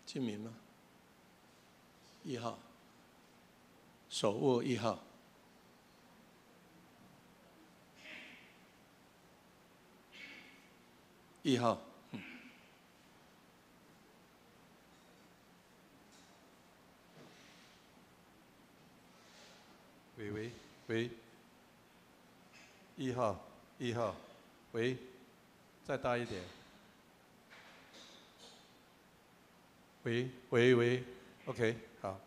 姓名吗？1号，手握1号。1号，喂，1号，喂，再大一点。喂 ，OK， 好。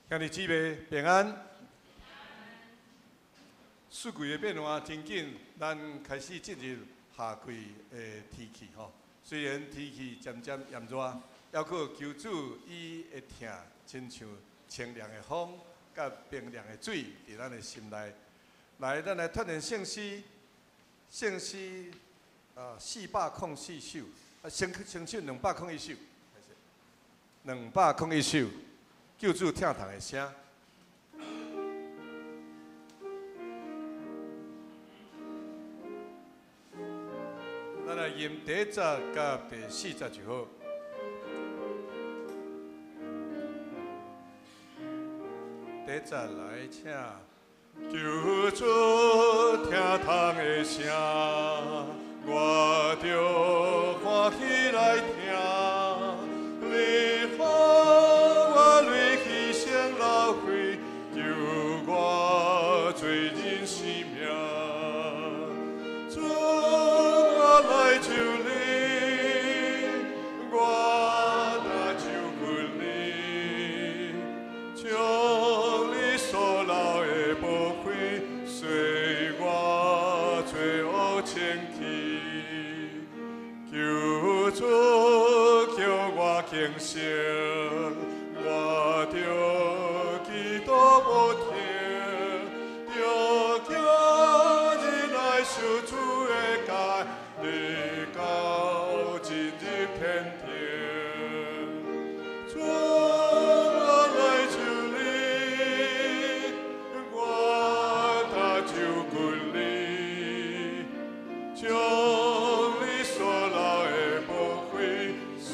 兄弟姊妹平安。四季的变化真紧，咱开始进入夏季的天气吼。虽然天气渐渐炎热，还可求主伊会疼，亲像清凉的风，甲冰凉的水伫咱的心内。来，咱来读念圣诗404首，先唱201首，201首，救主疼痛的声。咱来吟第1节甲第4节就好。第1节来请。救主疼痛的声，我着欢喜来听。你看我泪牺牲流血，救我罪人性命。主，我来求你，我来求问你，将你所流的宝血，随我罪恶清去。求主叫我警醒，我着祈祷无停，着今日来受主的戒，你到进入天庭。主，我来求你，我搭救困你，将你所流的宝血，随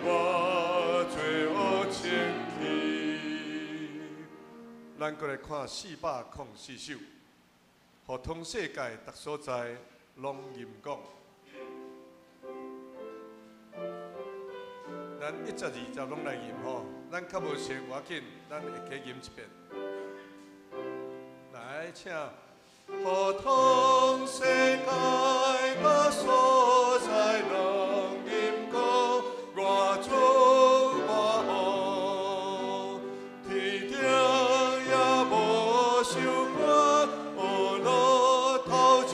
我罪恶清去。咱过来看404首，互通世界逐所在拢吟讲。咱1节2节拢来吟吼，咱较无熟无要紧，咱会加吟一遍。来，请。互通世界各所在拢吟讲，我主我王，天顶也无受关，乌路头上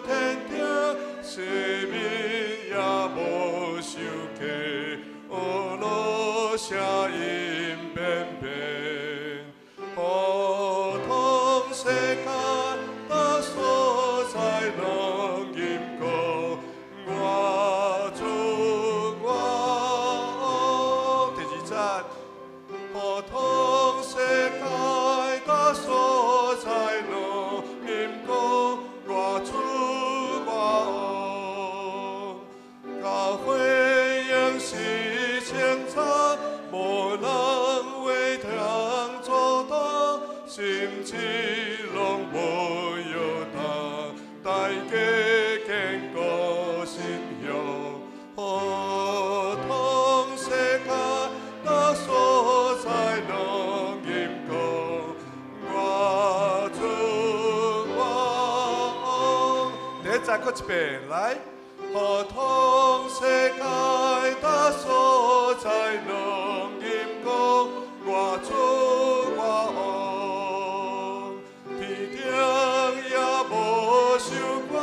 天顶，生命也无受价，乌路声音遍遍，互通世界。所在拢吟讲，我主我。第2节，互通世界各所在拢吟讲，我主我。教会应是清早，无人为听阻挡，心志拢无。大家坚固信仰，互通世界各所在拢吟讲，我主我。第1节搁一遍来，互通世界各所在拢吟讲，我主我。天顶也无受关，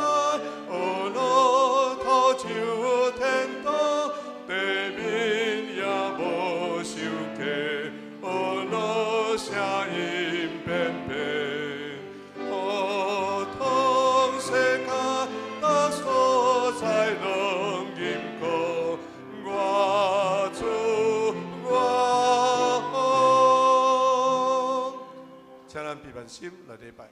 乌路头上天堂，地面也无受价，乌路声音遍遍，互通世界各所在拢吟讲，我主我。请咱闭眼心来礼拜。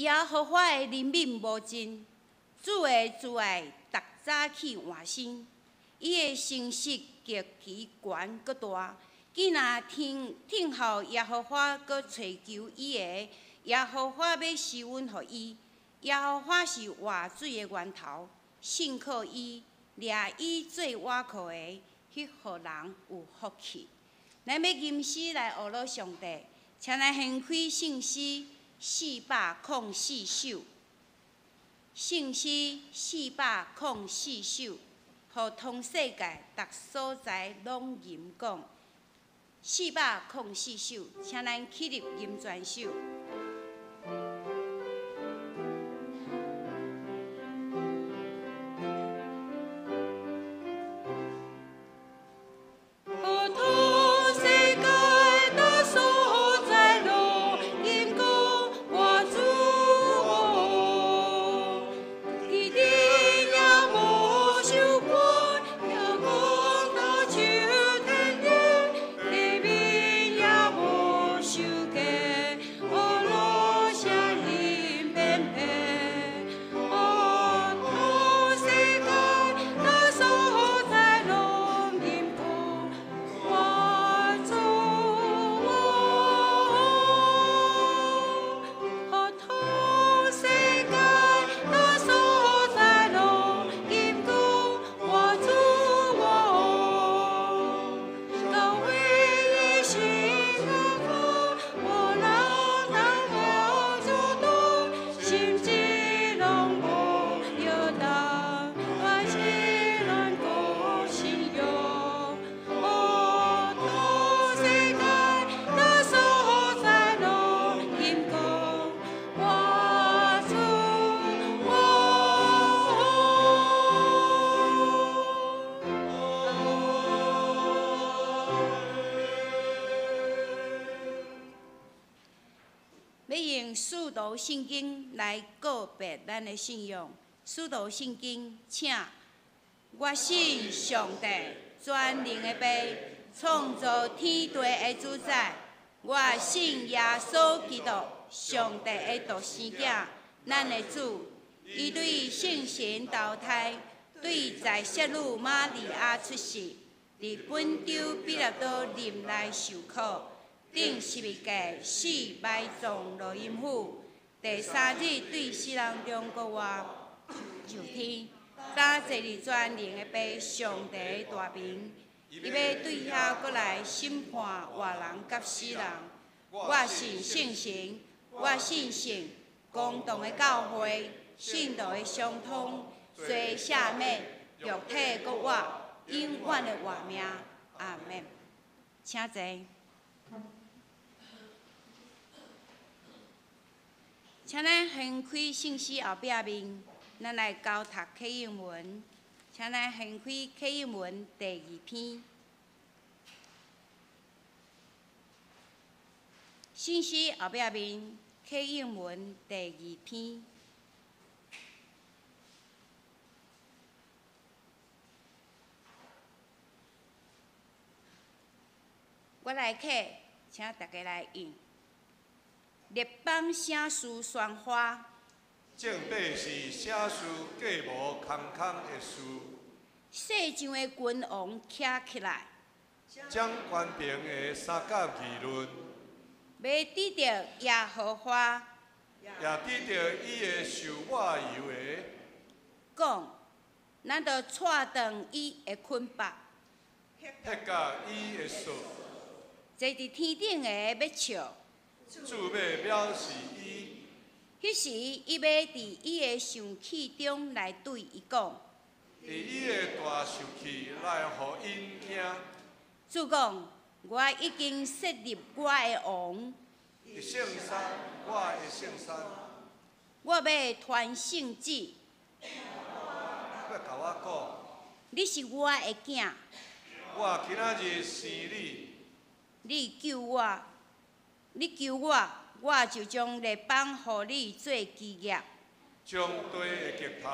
耶和华的怜悯无尽，主的慈爱逐早起换新，伊的诚实极其悬搁大。既若听候耶和华，搁寻求伊个，耶和华要施恩予伊。耶和华是活水的源头，信靠伊，掠伊做倚靠的，迄互人有福气。咱要吟诗来学乐上帝，请咱掀开圣诗404首，圣诗404首，互通世界逐所在拢吟讲。404首，请咱起立吟全首。要用使徒圣经来告别咱的信仰。使徒圣经，请。我信上帝，全能的父，创造天地的主宰。我信耶稣基督，上帝的独生子，咱的主。伊对圣神投胎，对在圣女玛利亚出世，伫本州彼拉多林内受苦。顶11届死埋葬落阴府，第3日对死人中国外上天。早坐伫全能的父上帝的大名，伊要对遐过来审判活人甲死人。我信圣神，我信圣公堂的教会，信徒的相通，虽赦免，肉体搁活，永远的活命。阿免。请坐。请咱掀开圣诗后壁面，咱来交读启应文。请咱掀开启应文第2篇。圣诗后壁面，启应文第2篇。我来刻，请大家来用。列邦圣书宣发，正八是写书计无空空的事。世上的君王徛起来，将官平的三角议论，要得到耶和华，也得到伊的受我油的，讲，咱着踹断伊的捆绑，迄甲伊的锁，坐伫天顶的要笑。主要表示伊。迄时，伊要伫伊的上气中来对伊讲，伫伊的大受气来互因听。主讲，我已经设立我的王，的圣山，我的圣山，我要传圣旨。要甲我讲，你是我的囝，我今仔日生你，你救我，我就将列邦互你做基业。将地的石头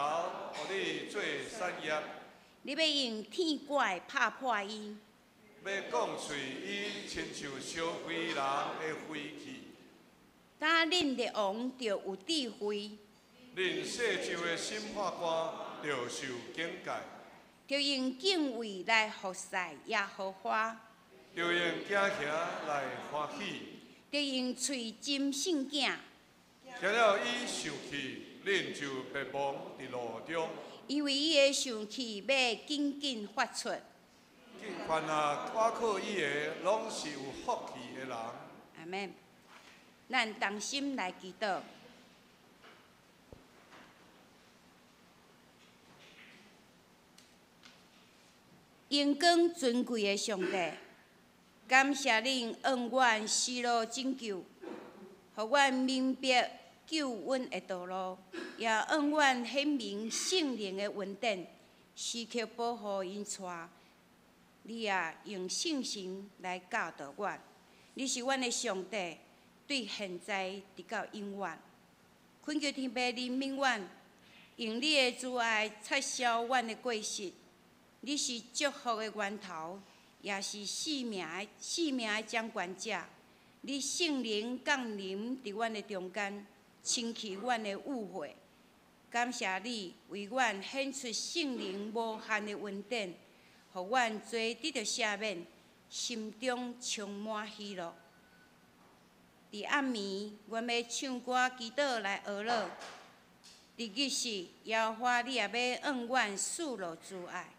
互你做产业。你要用天怪拍破伊，要讲喙伊，亲像烧灰人的灰气。打恁的王着有智慧，恁世上的审判官着受警戒，着用敬畏来服侍耶和华，着用行行来欢喜。着用喙斟圣囝，听了伊生气，恁就别忘伫路中。因为伊的生气要紧紧发出。凡啊倚靠伊的，拢是有福气的人。阿免，咱同心来祈祷。荣光尊贵的上帝，感谢恁恩阮死路拯救，互阮明白救恩的道路，也恩阮显明圣灵的恩典，时刻保护因带。你也用信心来教导阮，你是阮的上帝，对现在直到永远。恳求天父怜悯阮，用你的慈爱撤销阮的过失。你是祝福的源头，也是生命的掌权者。你圣灵降临伫阮的中间，清去阮的误会。感谢你为阮显出圣灵无限的恩典，互阮罪得到赦免，心中充满喜乐。伫暗暝，阮要唱歌祈祷来学乐。伫日时，耶和华你也要恩阮赐落慈爱。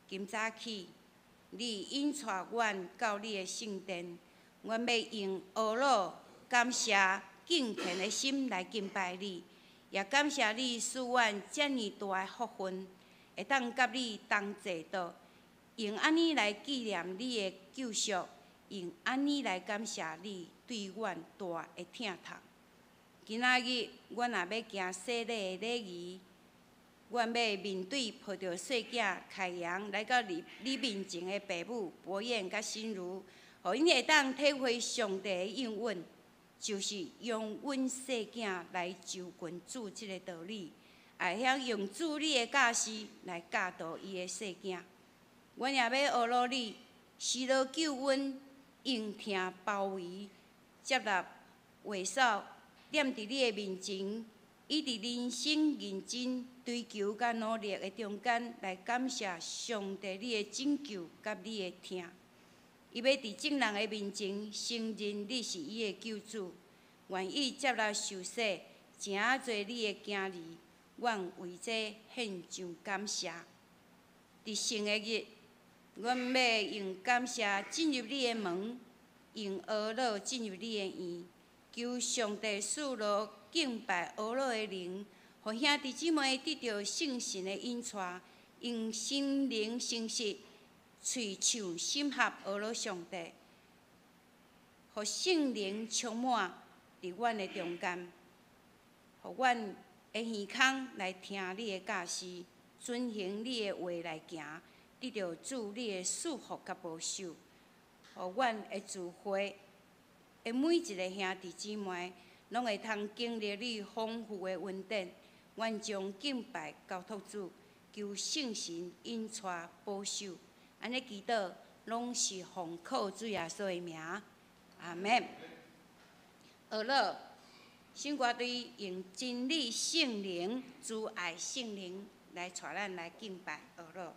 今早起，你引带阮到你的圣殿，阮要用学乐、感谢、敬虔的心来敬拜你，也感谢你赐阮遮尔大的福分，会当甲你同坐道，用安尼来纪念你的救赎，用安尼来感谢你对阮大的疼痛。今仔日，阮也要行洗礼的礼仪。阮要面对抱着细囝开阳来到你面前的爸母伯燕甲心如，互因会当体会上帝的应允，就是用阮细囝来就群主即个道理，也晓用主你的教示来教导伊的细囝。阮也要学乐你，施落救恩，应听包围，接纳话扫，念伫你的面前。伊伫人生认真追求甲努力的中间，来感谢上帝你的拯救甲你的听。伊要伫众人的面前承认你是伊的救主，愿意接纳受洗，诚做你的囝儿。阮为这献上感谢。伫圣的日，阮要用感谢进入你的门，用学乐进入你的院，求上帝赐落敬拜学乐的灵，互兄弟姊妹得到圣神的引带，用心灵诚实、喙唱心合学乐上帝，互圣灵充满伫阮的中间，互阮会耳孔来听你的教示，遵行你的话来行，得到主你的祝福甲保守，互阮的聚会的每一个兄弟姊妹，拢会通经历你丰富的恩典。阮将敬拜交托主，求圣神引带保守。安尼祈祷，拢是奉靠主耶稣的名。阿免。学乐，新歌队用真理圣灵、慈爱圣灵来带咱来敬拜学乐。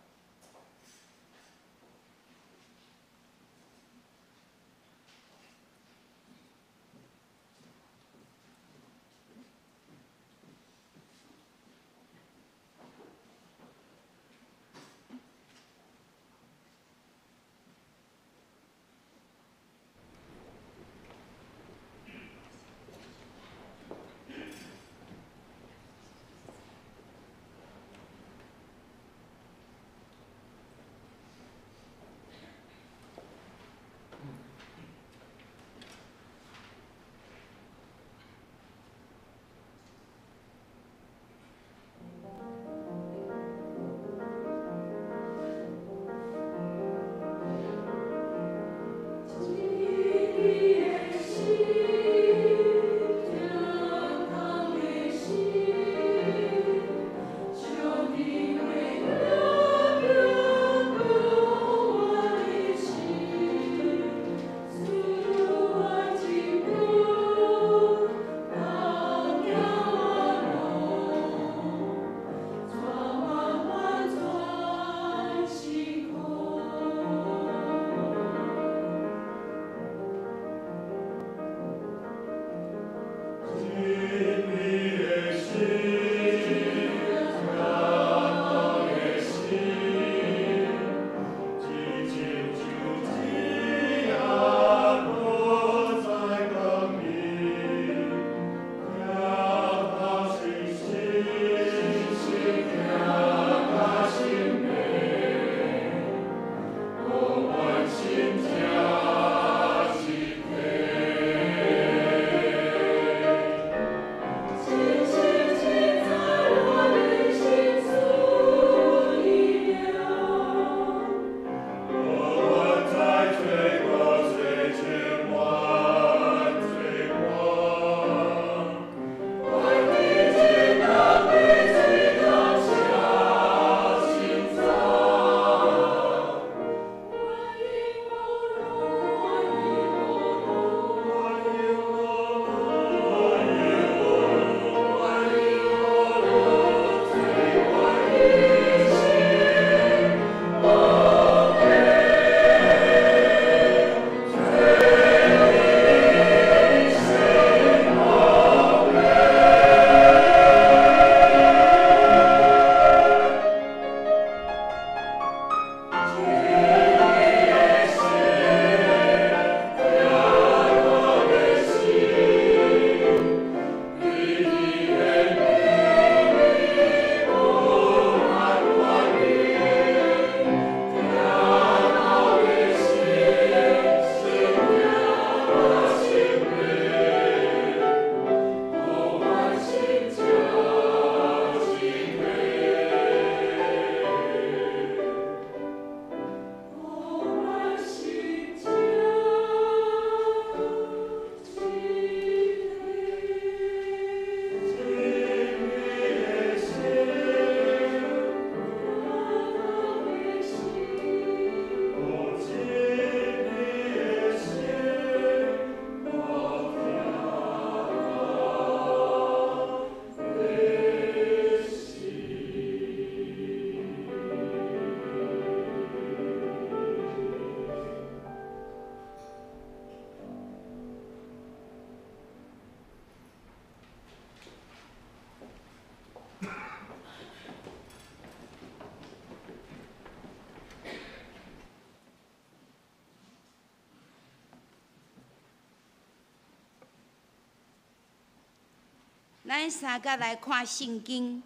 咱三甲来看圣经，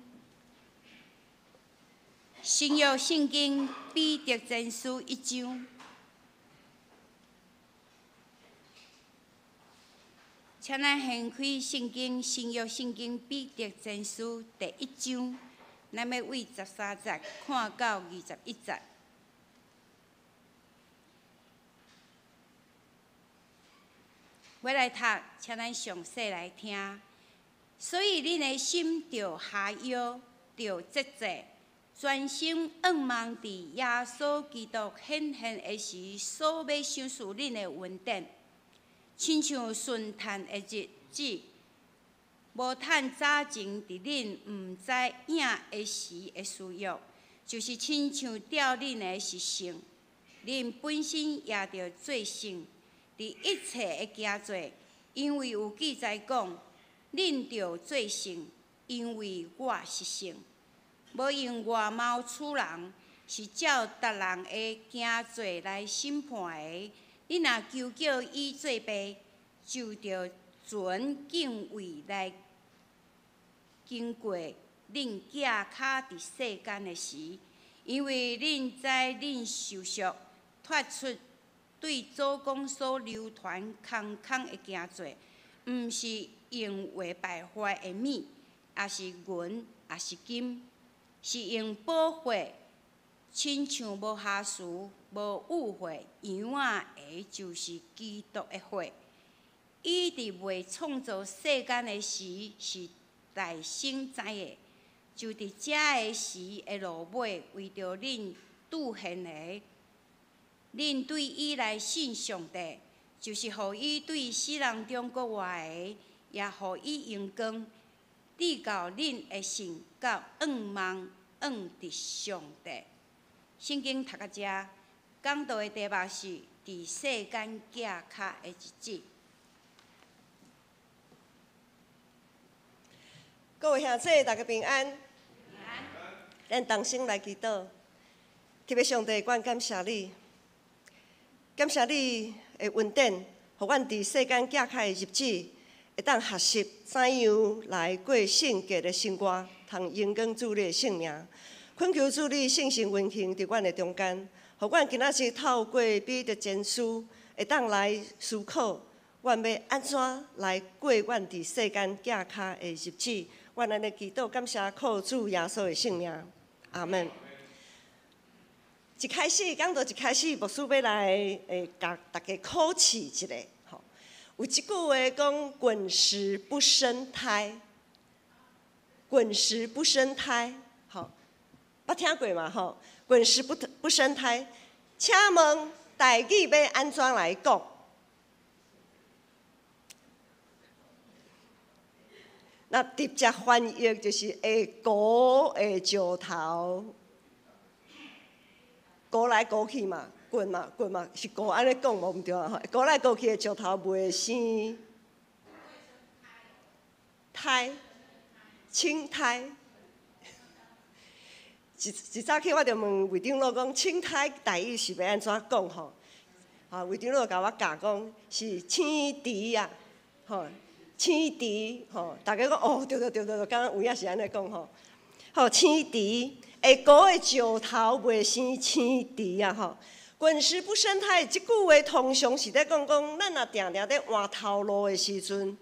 新约圣经彼得前书1章，请咱掀开圣经新约圣经彼得前书第1章，咱要为13节看到21节。要来读，请咱详细来听。所以，恁的心着下腰，着节制，专心仰望伫耶稣基督显现的时所要赏赐恁的恩典，亲像顺趁的日子，无趁早前伫恁毋知影的时的需要，就是亲像吊恁的是圣，恁本身也着做圣。伫一切的行做，因为有记载讲，恁着做圣，因为我是圣。无用外貌处人，是照逐人的行做来审判的。恁若求叫伊做白，就着存敬畏来经过恁脚骹伫世间的时，因为恁知恁受赎脱出。对祖公所流传空的行做，毋是用话败坏的米，也是银，也是金，是用宝血，亲像无瑕疵、无污秽羊仔的，就是基督的血。伊伫未创造世间的时，是大先知的，就伫遮的时会落尾，为着恁拄现的。恁对伊来信上帝，就是互伊对死人中国外的，也互伊阳光，直到恁的信到仰望伫上帝。圣经读到遮，讲道的题目是伫世间脚骹的日子。各位兄弟，大家平安。平安。咱同心来祈祷，特别上帝，阮感谢你。感谢你的恩典，互阮伫世间寄开的日子，会当学习怎样来过圣洁的生活，通荣光主你的圣名。恳求主你圣神运行伫阮的中间，互阮今仔日透过彼得前书，会当来思考，阮要安怎来过阮伫世间寄开的日子。阮安尼祈祷，感谢靠主耶稣的圣名，阿门。一开始讲到一开始，牧师要来甲大家考试一下，吼。有一句话讲“滚石不生胎”，滚石不生胎，吼，捌听过嘛？吼，滚石不生胎，请问台语要安怎来讲？那直接翻译就是下鼓下石头。鼓来鼓去嘛，滚嘛，是鼓安尼讲无毋对啊吼，鼓来鼓去的石头袂生胎，青苔。一早起我就问卫长老讲，青苔台语是要安怎讲吼？啊，卫长老甲我教讲是青苔啊，吼，青苔吼，大家讲哦，对，敢若有影是安尼讲吼，吼青苔。下鼓的石头袂生青苔啊！吼，滚石不生胎，即句话通常是咧讲，咱若定定咧换头路的时阵，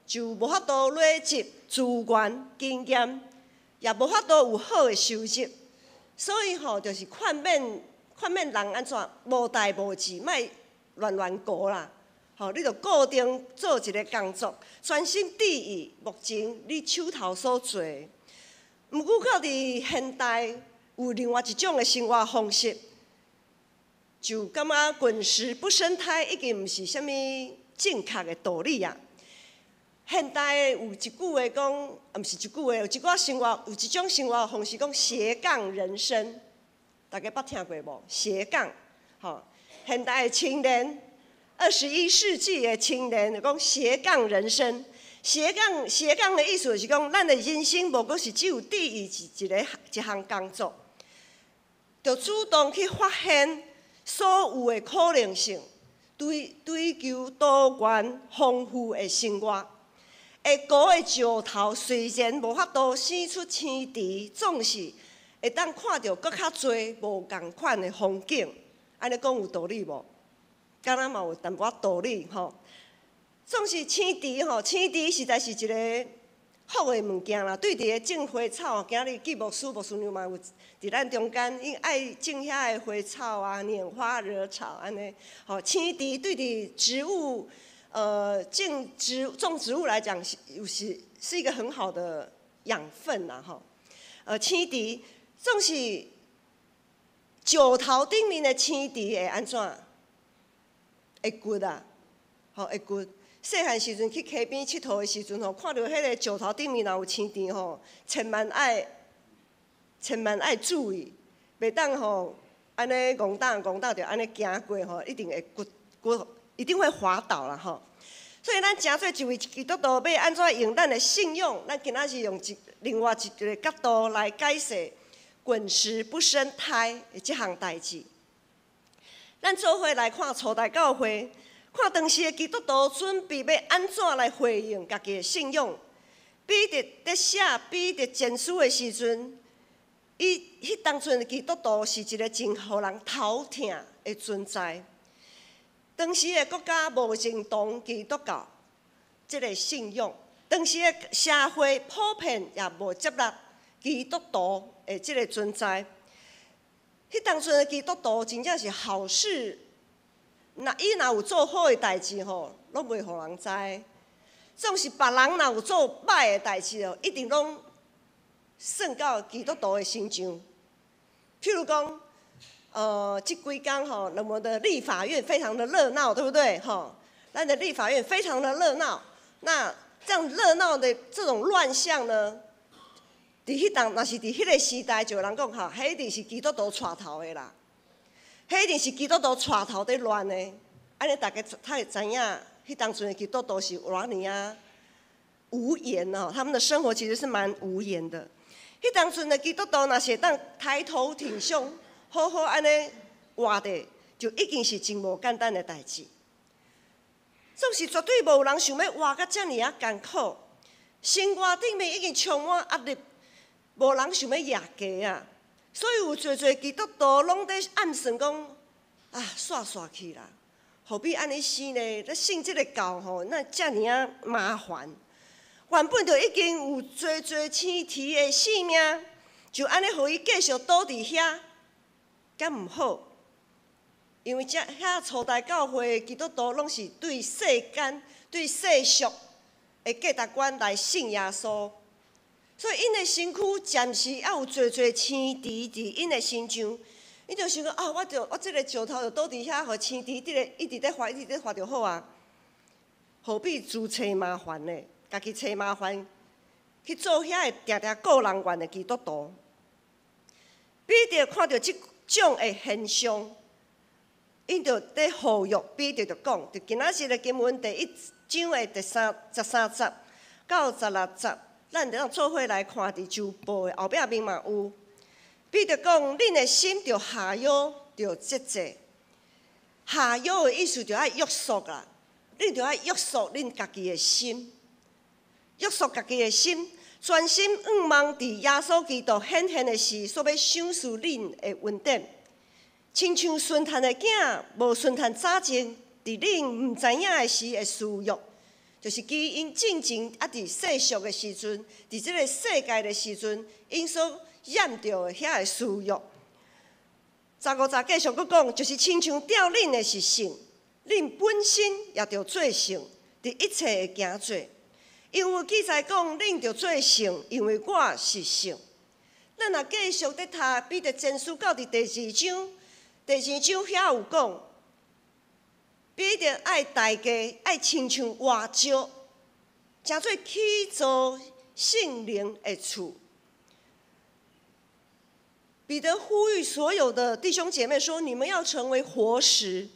就无法度累积资源、经验，也无法度有好的收入，所以吼，就是劝勉人安怎无代无志，莫乱过啦。吼，你着固定做一个工作，专心致意，目前你手头所做。毋过，到伫现代有另外一种的生活方式，就感觉滚石不生胎已经毋是啥物正确的道理啊。现代有一句话讲，毋是一句话，有一寡生活，有一种生活方式讲斜杠人生，大家捌听过无？斜杠，吼，现代的青年，21世纪的青年就讲斜杠人生。斜杠的意思就是讲，咱的人生无过是只有第一项工作，就主动去发现所有的可能性，追求多元丰富的生活，会高的石头虽然无法度生出青池，总是会当看到搁较侪无共款的风景。安尼讲有道理无？敢若嘛有淡薄仔道理吼。总是青池吼，青池实在是一个好的物件啦。对伫个种花草，今日季牧师娘嘛有伫咱中间，伊爱种遐的花草啊，拈花惹草安尼。吼，青池对伫植物。种植物来讲是一个很好的养分啦，吼。青池总是石头顶面的青池会安怎？会骨啊，吼会骨。细汉时阵去溪边佚佗的时阵吼，看到迄个石头顶面若有青池吼，千万爱注意，袂当吼安尼戆荡着安尼行过吼，一定会骨。一定会滑倒啦吼，所以咱诚侪一位基督徒要安怎用咱的信用？咱今仔日用另外一个角度来解释“滚石不生胎”的这项代志。咱做伙来看初代教会，看当时的基督徒准备要安怎来回应家己的信用。彼得在写彼得前书的时阵，迄当阵的基督徒是一个真互人头疼的存在。当时的国家无认同基督教这个信仰，当时的社会普遍也无接纳基督徒的这个存在。迄当阵的基督徒真正是好事，伊若有做好的代志吼，拢袂互人知；总是别人若有做歹的代志哦，一定拢算到基督徒的身上。譬如讲。这几天吼，我们的立法院非常的热闹，对不对？吼，咱的立法院非常的热闹。那这样热闹的这种乱象呢，若是伫迄个时代，就有人讲吼，迄一定是基督徒带头的啦，迄一定是基督徒带头在乱的。安尼大家才会知影，迄当阵的基督徒是偌尼啊无言哦，他们的生活其实是蛮无言的。迄当阵的基督徒若是当抬头挺胸。好好安尼活着，就已经是真无简单的代志。总是绝对无有人想要活甲遮尔啊艰苦，生活顶面已经充满压力，无人想要业家啊。所以有侪基督徒拢在暗算讲，煞去啦，何必安尼死呢？咧信即个教吼，那遮尔啊麻烦。原本就已经有侪青池的性命，就安尼互伊继续倒伫遐。敢毋好，因为遐初代教会的基督徒拢是对世间、对世俗的价值观来信耶稣，所以因的身躯暂时也有侪青池伫因的身上，伊就想讲我这个石头就倒伫遐，互青池一直在发就好啊，何必自找麻烦呢？家己找麻烦去做遐会定定顾人怨的基督徒。彼得看到这种的现象，因就在呼吁彼得就讲，就今仔日的经文第1章的第13节到16节，咱就做伙来看伫周报的后壁面嘛有。彼得讲，恁的心着下腰，着节制。下腰的意思就爱约束啦，恁着爱约束恁家己的心，约束家己的心。专心仰望伫耶稣基督显现的时，所要赏赐恁的恩典，亲像顺探的囝无顺探早前，伫恁毋知影的时的私欲，就是基因进前伫世俗的时阵，伫即个世界的时阵，因所染着的遐的私欲。15节继续佫讲，就是亲像吊恁的是圣，恁本身也着做圣，伫一切的行做。因为记载讲，恁着做圣，因为我是圣。咱若继续在读彼得前书到第2章，第2章遐有讲，彼得爱大家爱亲像活石，诚做起造圣灵的厝。彼得呼吁所有的弟兄姐妹说：你们要成为活石、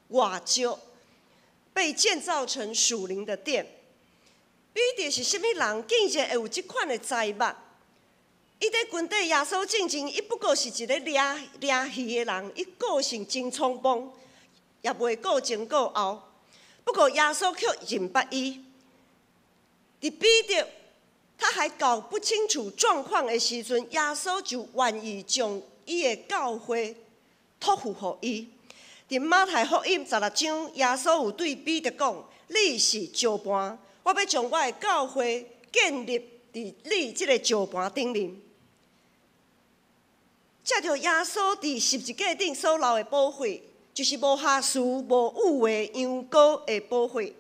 活石，被建造成属灵的殿。彼得是甚物人，竟然会有即款的才目？伊在军队耶稣进前，伊不过是一个掠鱼的人，伊个性真冲动，也袂顾前顾后。不过耶稣却认捌伊，伫彼得他还搞不清楚状况的时阵，耶稣就愿意将伊的教会托付予伊。伫马太福音16章，耶稣有对彼得讲：“你是石盘，我要将我的教会建立伫你即个石盘顶面。”借着耶稣伫十字架顶所流的宝血，就是无瑕疵、无污的羊羔的宝血。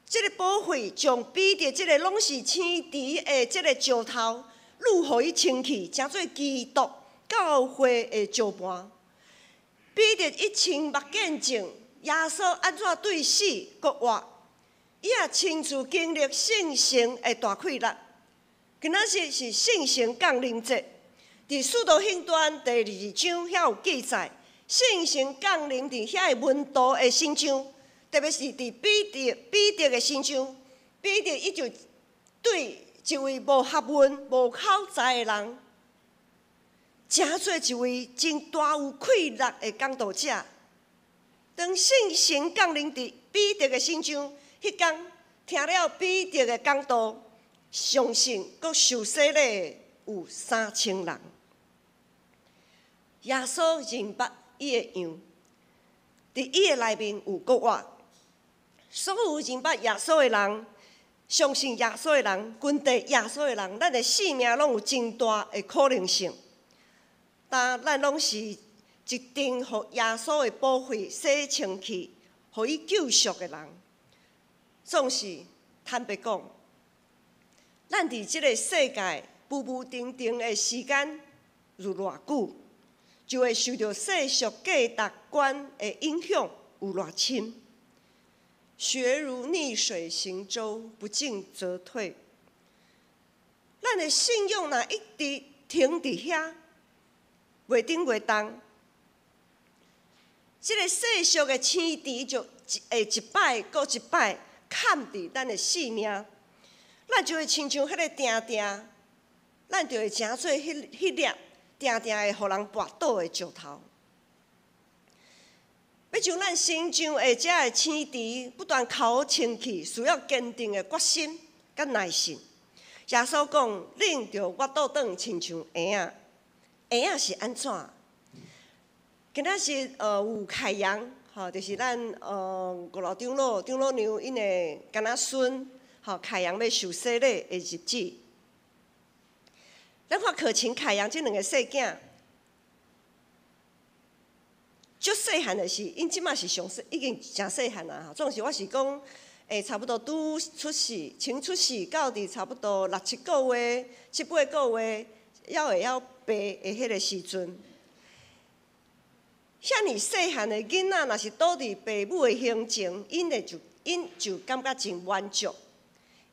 即个宝血将彼得即个拢是青池的即个石头，愈互伊清气，成做基督教会的石盘。彼得一亲目见证耶稣安怎对死搁活，伊也亲自经历圣神的大溃烂。今仔日是圣神降临节。伫《使徒行传》第2章遐有记载，圣神降临伫遐个门徒的身上，特别是伫彼得的身上，彼得伊就对一位无学问、无口才的人，诚做一位真大有气力的讲道者。当圣神降临伫彼得的身上，迄天听了彼得的讲道，相信佮受洗礼有3000人。耶稣认捌伊的羊，伫伊的内面有国活。所有认捌耶稣的人，相信耶稣的人，跟随耶稣的人，咱的性命拢有真大的可能性。但咱拢是一定互耶稣的宝血洗清去，互伊救赎的人。总是坦白讲，咱伫即个世界浮浮沉沉的时间如偌久，就会受到世俗价值观的影响有偌深。学如逆水行舟，不进则退。咱的信仰若一直停伫遐，袂顶袂动，即个世俗的青池就会一摆搁一摆砍伫咱的性命，咱就会亲像迄个定定，咱就会诚做迄粒定定会互人跋倒的石头。要像咱身上的遮个青池不断考清气，需要坚定的决心甲耐心。耶稣讲，恁着我倒转亲像婴仔，婴仔是安怎？今仔日有开阳，吼，就是咱5、6长老娘因的干仔孙，吼，开阳要受洗礼的日子。咱看可晴、开阳这2个细囝。足细汉的是，因即马是上细，已经诚细汉啦。总是我是讲，差不多拄出世，请出世到伫差不多6、7个月、7、8个月，还会晓爬的迄个时阵。遐尼细汉的囡仔，若是倒伫父母的胸前，因就感觉真满足，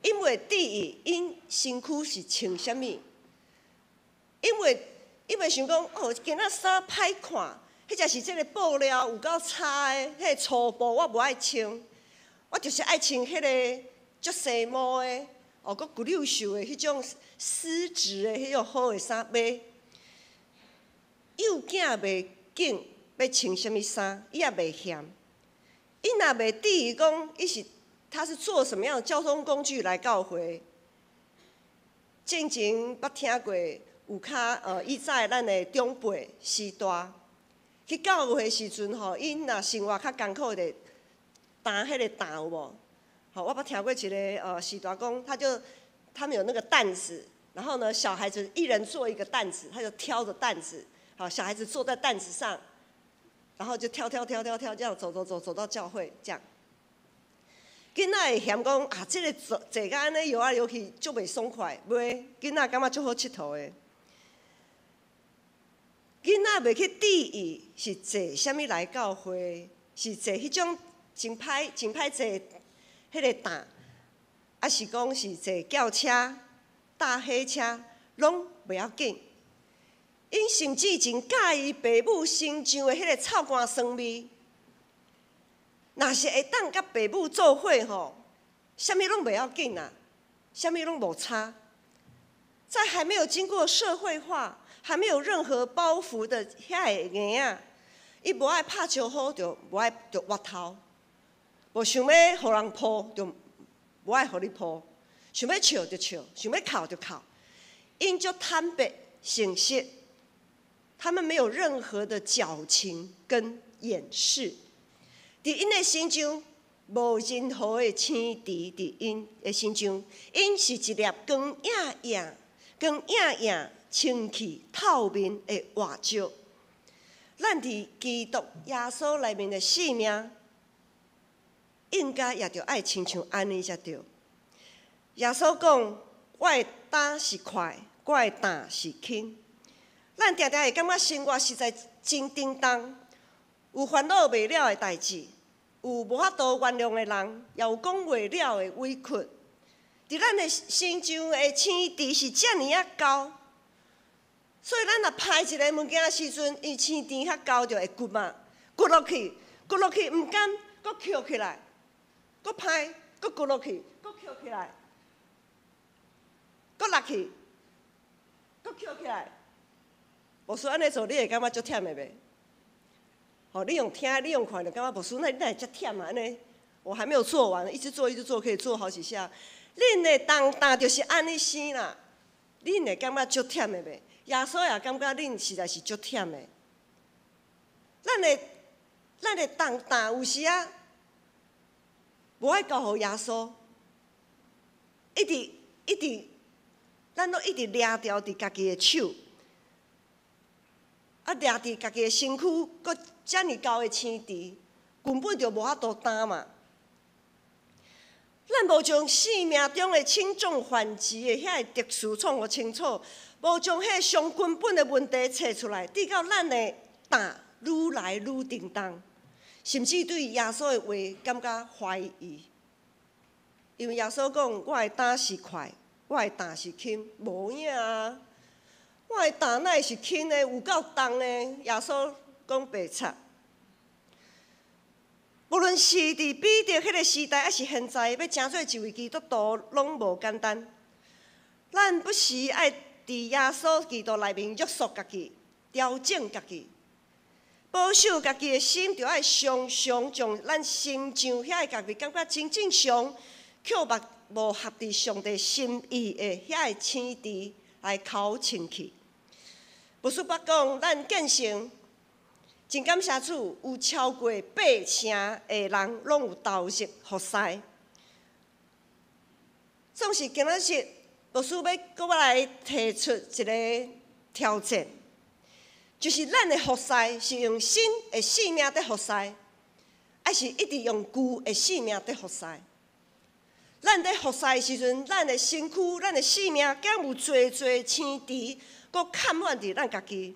因袂伫意因身躯是穿啥物，因袂想讲哦，今仔衫歹看。迄才是即个布料有够差的，迄个粗布我无爱穿，我就是爱穿迄个足细毛的，哦，佮骨溜袖的迄种丝质的迄种好的衫买。幼囝袂紧要穿啥物衫，伊也袂嫌。伊若袂伫意讲他是坐什么样的交通工具来教会。之前捌听过有以前咱的长辈时代。去教会的时阵吼，因若生活较艰苦的，担迄个担有无？好，我捌听过一个时代讲，他们有那个担子，然后呢，小孩子一人坐一个担子，他就挑着担子，好，小孩子坐在担子上，然后就挑，这样走到教会这样。囡仔会嫌讲啊，这个坐甲安尼摇来摇去，足袂爽快，袂，囡仔感觉足好佚佗的。囡仔袂去注意是坐啥物来教会，是坐迄种真歹坐迄个担，还是讲是坐轿车、大货车，拢袂要紧。因甚至真介意父母身上的迄个臭汗酸味。若是会当甲父母做伙吼，啥物拢袂要紧啊，啥物拢无差。在还没有经过社会化。还没有任何包袱的遐个囡仔，伊无爱拍招呼，就无爱就挖头，无想要互人抱，就无爱互你抱，想要笑就笑，想要哭就哭。因就坦白诚实，他们没有任何的矫情跟掩饰。伫因的心中，无任何的青池伫因的心中，因是一粒光映映、光映映、清气透明的活石。咱伫基督耶稣内面的性命，应该也着爱亲像安尼才对。耶稣讲：“我的担是快，我的担是轻。”咱常常会感觉生活实在真叮当，有烦恼袂了的代志，有无法度原谅的人，也有讲袂了的委屈。伫咱的心中的青池是遮尔啊高，所以咱若歹一个物件的时阵，伊青池较高就会骨嘛，骨落去，骨落去，毋甘，搁捡起来，搁歹，搁骨落去，搁捡起来，搁落去，搁捡起来。无输安尼做，你会感觉足忝的袂？好，你用听，你用看，就感觉无输，那你会遮忝啊？安尼，我还没有做完，一直做，一直做，可以做好几下。恁的重担就是安尼生啦，恁会感觉足忝的袂？耶稣也感觉恁实在是足忝的。咱的重担有时啊，无爱交互耶稣，一直，咱都一直掠牢伫家己的手。掠伫家己的身躯，搁遮尔高的青池，根本就无法度担嘛。咱无将生命中的轻重缓急的遐个特殊创互清楚，无将迄上根本的问题找出来，直到咱的担愈来愈叮当，甚至对耶稣的话感觉怀疑。因为耶稣讲：“我的担是快，我的担是轻。”无影啊！我的担哪会是轻的，有够重的。耶稣讲白贼。无论是伫彼得迄个时代，还是现在，要成做一位基督徒，拢无简单。咱不时爱伫耶稣基督内面约束家己，调整家己，保守家己的心，就爱常常将咱心上遐个家己感觉真正常，却无合伫上帝心意的遐个青池来口清气。不输捌讲，咱建成真感谢主，有超过8000个人拢有投入服侍。总是今仔日，牧师要搁来提出一个挑战，就是咱的服侍是用新的生命在服侍，还是一直用旧的生命在服侍？咱在服侍的时阵，咱的身躯、咱的生命，敢有侪青池？搁看满伫咱家己，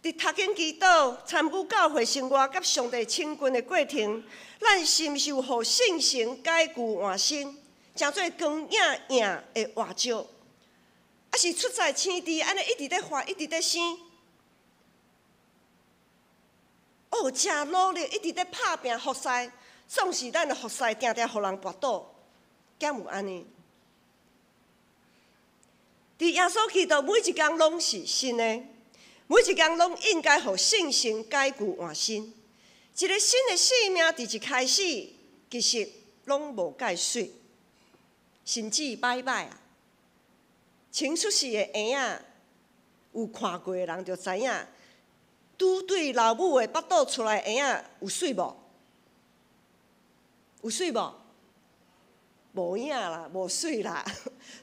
伫读经祈祷、参与教会生活、甲上帝亲近的过程，咱是毋是有互圣神解旧换新，诚做光映映的活石，还是出在青池安尼一直在发，一直在生？哦，诚努力，一直在拍拼服侍，总是咱的服侍定定互人跋倒，敢有安尼？伫耶稣基督每一天拢是新的，每一天拢应该互圣神解旧换新。一个新的生命伫一开始，其实拢无介水，甚至歹歹啊。清出世的婴仔，有看过的人就知影，拄对老母的腹肚出来的婴仔有水无？有水无？无影啦，无水啦，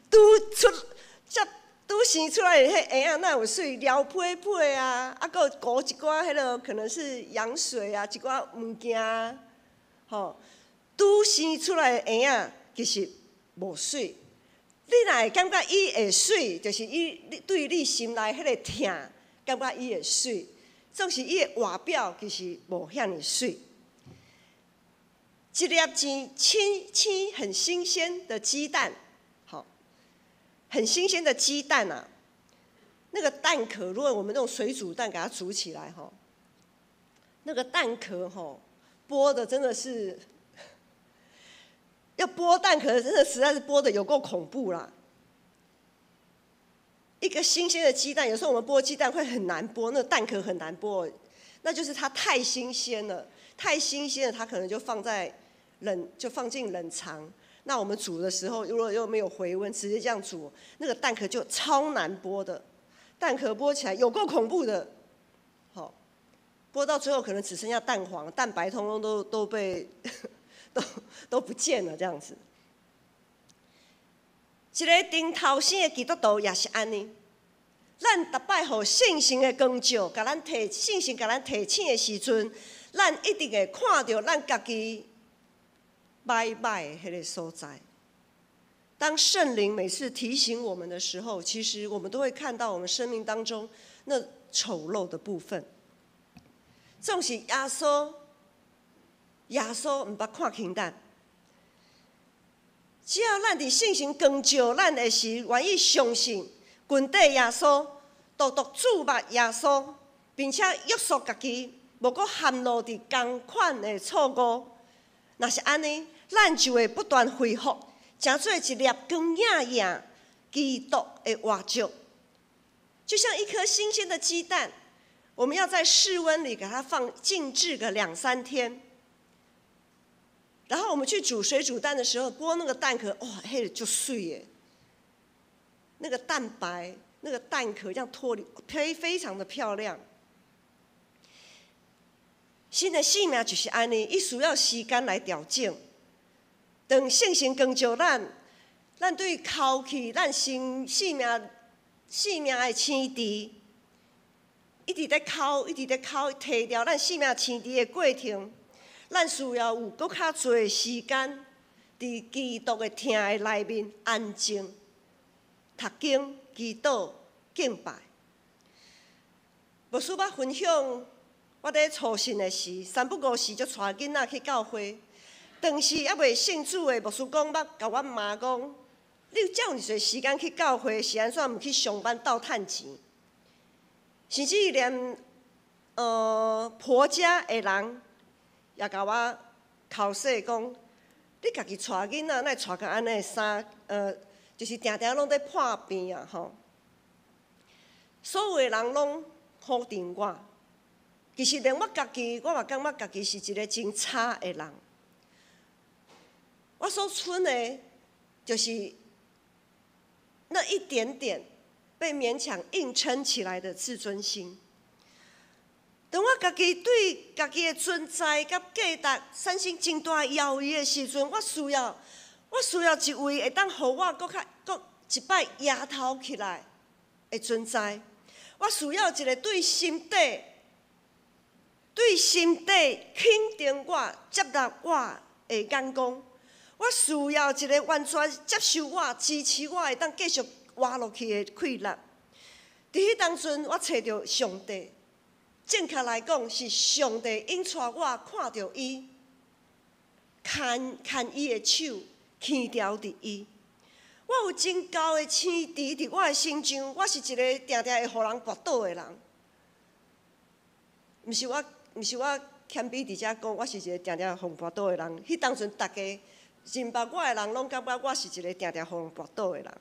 拄生出来的迄婴仔哪有水？撩屁屁啊，搁裹一寡迄落可能是羊水啊，一寡物件啊，吼，拄生出来的婴仔其实无水。你若会感觉伊会水，就是伊对你心内迄个疼，感觉伊会水。总是伊的外表其实无遐尼水。一粒真青很新鲜的鸡蛋，好，很新鲜的鸡蛋啊，那个蛋壳，如果我们用水煮蛋给它煮起来哈，那个蛋壳哈，剥的真的是，要剥蛋壳真的实在是剥的有够恐怖啦。一个新鲜的鸡蛋，有时候我们剥鸡蛋会很难剥，那个蛋壳很难剥，那就是它太新鲜了，太新鲜了，它可能就放进冷藏，那我们煮的时候，如果又没有回温，直接这样煮，那个蛋壳就超难剥的，蛋壳剥起来有够恐怖的。好，剥到最后可能只剩下蛋黄，蛋白通通都被都不见了这样子。一个顶头生的基督徒也是安尼，咱逐摆互信心的光照，甲咱提信心，甲咱提醒的时阵，咱一定会看到咱家己歹的迄个所在。当圣灵每次提醒我们的时候，其实我们都会看到我们生命当中那丑陋的部分。总是耶稣毋捌看轻咱。只要咱伫信心光照咱的时，愿意相信群底耶稣，独独注目耶稣，并且约束家己，无搁陷落伫同款的错误。若是安尼，咱就会不断恢复，成做一粒光艳艳基督的活石，就像一颗新鲜的鸡蛋，我们要在室温里给它放静置个2、3天。然后我们去煮水煮蛋的时候，剥那个蛋壳，哇，迄个就碎耶！那个蛋白、那个蛋壳这样脱离，非常的漂亮。新的生命就是安尼，伊需要时间来调整。当信心光照咱对哭泣，咱生命的生池，一直在哭，提掉咱生命池的过程。咱需要有搁较侪时间，伫基督的厅的内面安静、读经、祈祷、敬拜。牧师捌分享，我伫初信的时，3不5时就带囡仔去教会。当时还未信主的牧师讲，捌甲阮妈讲：“你有遮尔侪时间去教会，是安怎毋去上班倒趁钱？”甚至连婆家的人。也甲我口说讲，你家己带囡仔，哪会带甲安尼就是定定拢在破病啊吼。所有的人拢否定我，其实连我家己，我嘛感觉家己是一个真差的人。我所剩的，就是那一点点被勉强硬撑起来的自尊心。当我家己对家己的存在甲价值产生真大犹豫的时阵，我需要一位会当互我搁一摆抬头起来的存在。我需要一个对心底肯定我、接纳我的眼光。我需要一个完全接受我、支持我，会当继续活落去的气力。伫迄当阵，我找到上帝。正确来讲，是上帝引带我看到伊，牵伊的手，牵条伫伊。我有真高的青池伫我的心上，我是一个定定会互人跋倒的人。毋是我谦卑伫遮讲，我是一个定定互人跋倒的人。迄当阵，大家认捌我的人，拢感觉我是一个定定互人跋倒的人。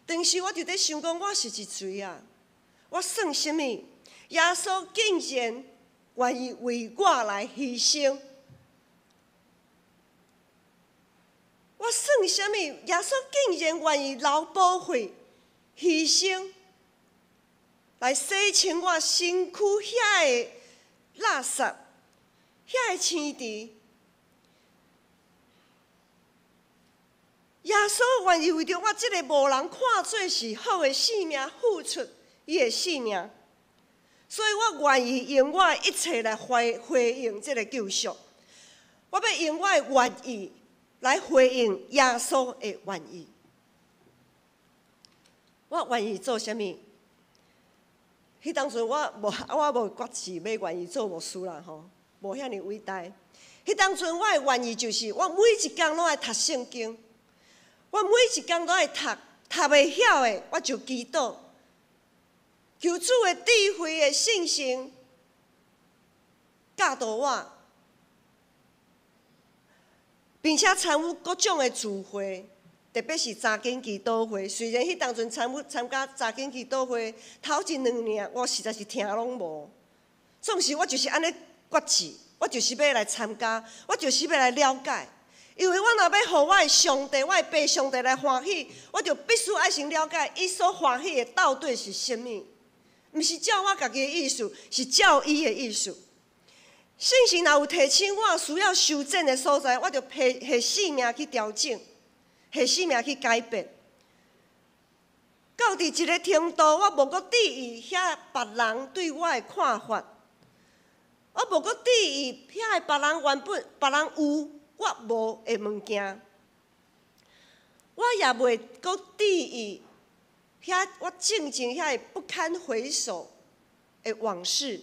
当时我就在想讲，我是一罪啊！我算什么？耶稣竟然愿意为我来牺牲，我算什么？耶稣竟然愿意流宝血牺牲，来洗清我身躯遐个垃圾、遐个青池。耶稣愿意为着我这个无人看做是好的性命付出伊的性命。所以我愿意用我的一切来回应这个救赎，我要用我的愿意来回应耶稣的愿意。我愿意做什么？迄当阵我无决志要愿意做牧师啦吼，无遐尼伟大。迄当阵我的愿意就是，我每一天拢爱读圣经，我每一天都爱读袂晓的我就祈祷。求主的智慧的信心教导我，并且参与各种的聚会，特别是查经祈祷会。虽然迄当阵参加查经祈祷会头1、2年，我实在是听拢无。总是我就是安尼决志，我就是要来参加，我就是要来了解。因为我若要互我的上帝、我的爸上帝来欢喜，我就必须爱先了解伊所欢喜的到底是甚物，毋是照我家己的意思，是照伊的意思。圣神若有提醒我需要修正的所在，我就下性命去调整，下性命去改变。到伫一个程度，我无阁伫意遐别人对我的看法，我无阁伫意遐个别人原本别人有我无的物件，我也袂阁伫意遐我静静遐个不堪回首的往事，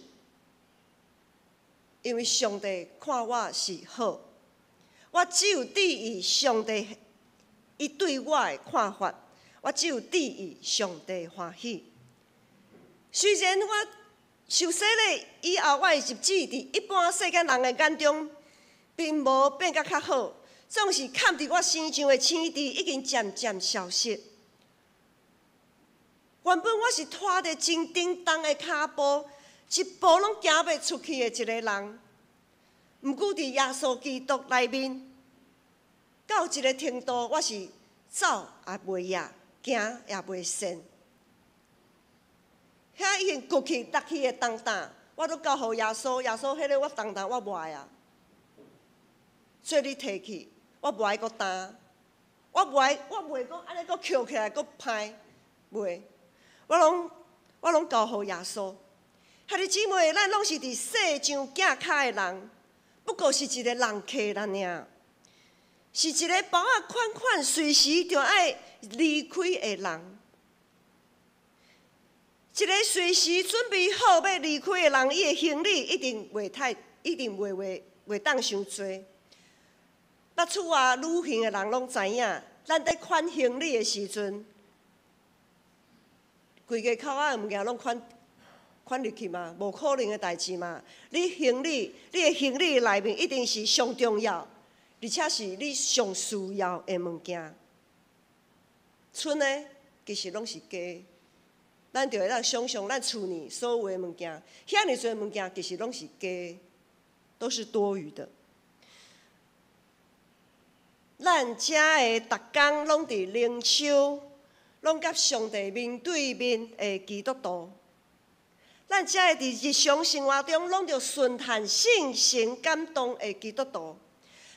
因为上帝看我是好，我只有伫意上帝伊对我的看法。我只有伫意上帝欢喜。虽然我受洗礼以后，我的日子伫一般世间人的眼中，并无变甲较好，总是嵌伫我身上的青苔已经渐渐消失。原本我是拖着真叮当的脚步，一步拢行袂出去的一个人，毋过伫耶稣基督内面，到一个程度，我是走也袂赢。行也袂善，遐已经过去落去的重担，我都交互耶稣。耶稣，迄个我重担我无爱啊，所以你摕去，我无爱阁担，我袂阁安尼阁捡起来阁歹，袂，我拢交互耶稣。兄弟姊妹，咱拢是伫世上架脚的人，不过是一个人客咱尔。是一个包啊款款，随时就爱离开的人。一个随时准备好要离开的人，伊的行李一定袂当伤多。捌厝外旅行的人拢知影，咱在款行李的时阵，规个口仔的物件拢款入去嘛，无可能的代志嘛。你的行李内面一定是上重要。而且是你上需要的物件，剩的其实拢是假。咱就会当想象咱厝里所有的物件，遐尼侪物件其实拢是假，都是多余的。咱遮的逐工拢伫灵修，拢甲上帝面对面的基督徒。咱遮的伫日常生活中，拢着顺含圣神感动的基督徒。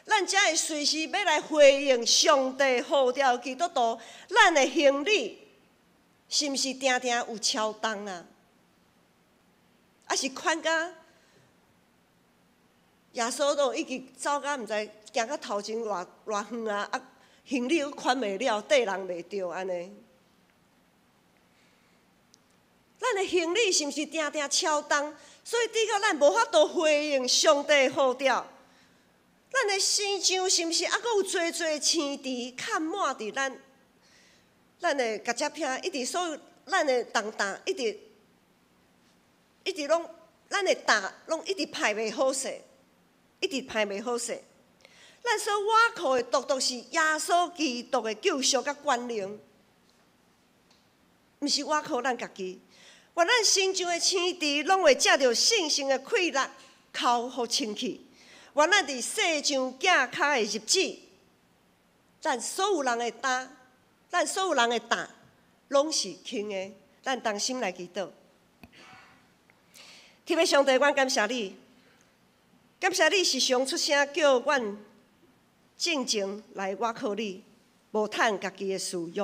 咱才会随时要来回应上帝呼召基督徒，咱的行李是毋是定定有超重啊？还是款甲耶稣都已经走甲毋知行到头前偌远啊？啊，行李佫款袂了，缀人袂着安尼。咱的行李是毋是定定超重？所以抵到咱无法度回应上帝呼召。咱的身上是毋是还佫有侪侪青苔嵌满伫咱的脚趾片，一直所有咱的重担，一直拢咱的担拢一直排袂好势，咱所倚靠的独是耶稣基督的救赎甲权能，毋是倚靠咱家己。愿咱身上的青苔拢会借着圣神的气力口互清气。愿咱伫世上架脚的日子，咱所有人的担，拢是轻的。咱同心来祈祷。天父上帝，阮感谢你，时常出声叫阮正经来倚靠你，无趁家己的私欲，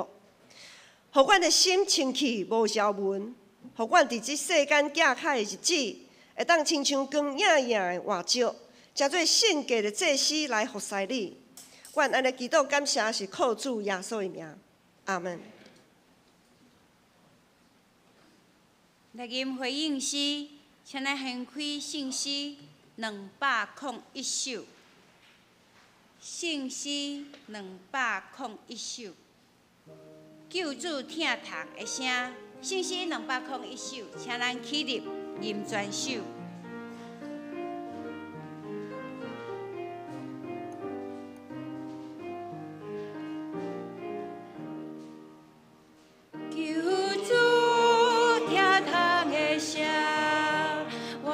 互阮的心清气无条文，互阮伫即世间架脚的日子，会当亲像光影影的活石。诚做圣洁的祭司来服侍你，阮安尼祈祷感谢是靠主耶稣的名，阿门。录音回应诗，请来献开圣诗201首，圣诗201首，救主听读的声，圣诗201首，请咱起立吟全首。我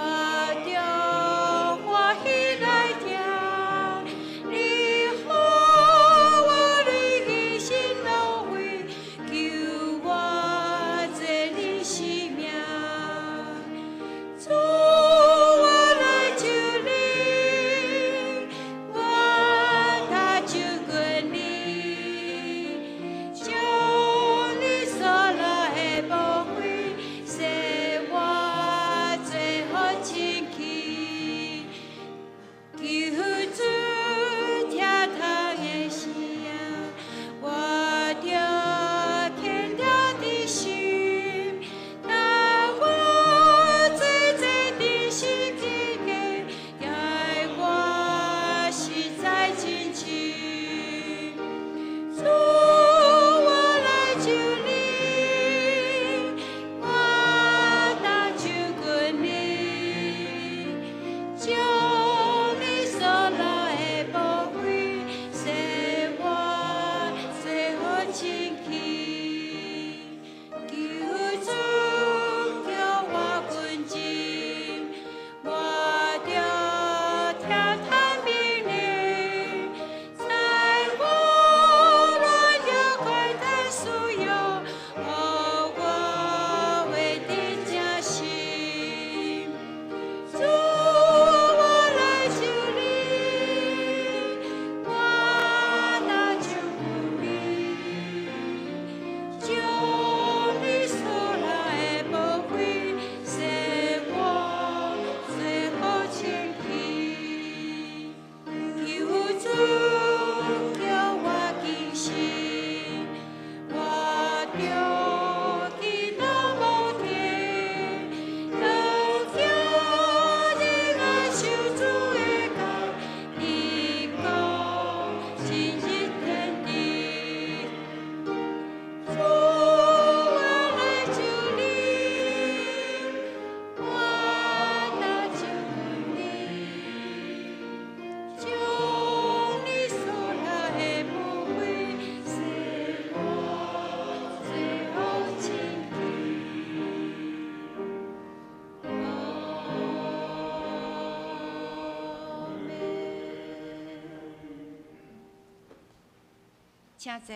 请坐。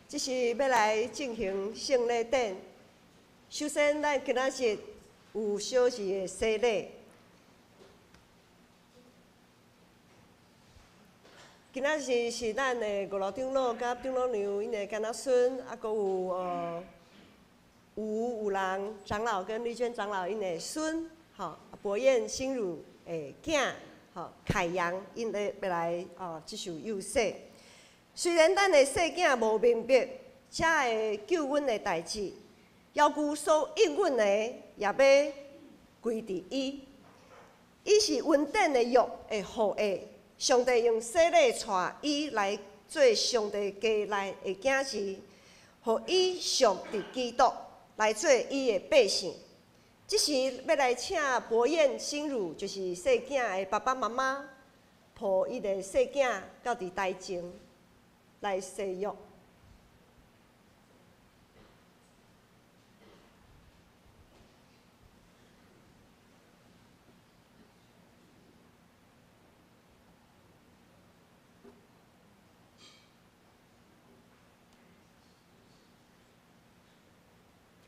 这是要来进行圣礼典。首先，咱今仔日有小字的洗礼。今仔日是咱的五路长老甲长老娘因的干仔孙，啊，阁有吴人长老跟丽娟长老因的孙，吼，博彦心如的囝，吼，凯阳因的要来接受幼洗。虽然咱的细囝无明白这个救恩的代志，要求所应允的也要归伫伊。伊是恩典的约的后裔。上帝用洗礼带伊来做上帝家内的囝儿，互伊属伫基督，来做伊的百姓。即时要来请博彦心如，就是细囝的爸爸妈妈，抱伊的细囝到伫台前来洗浴。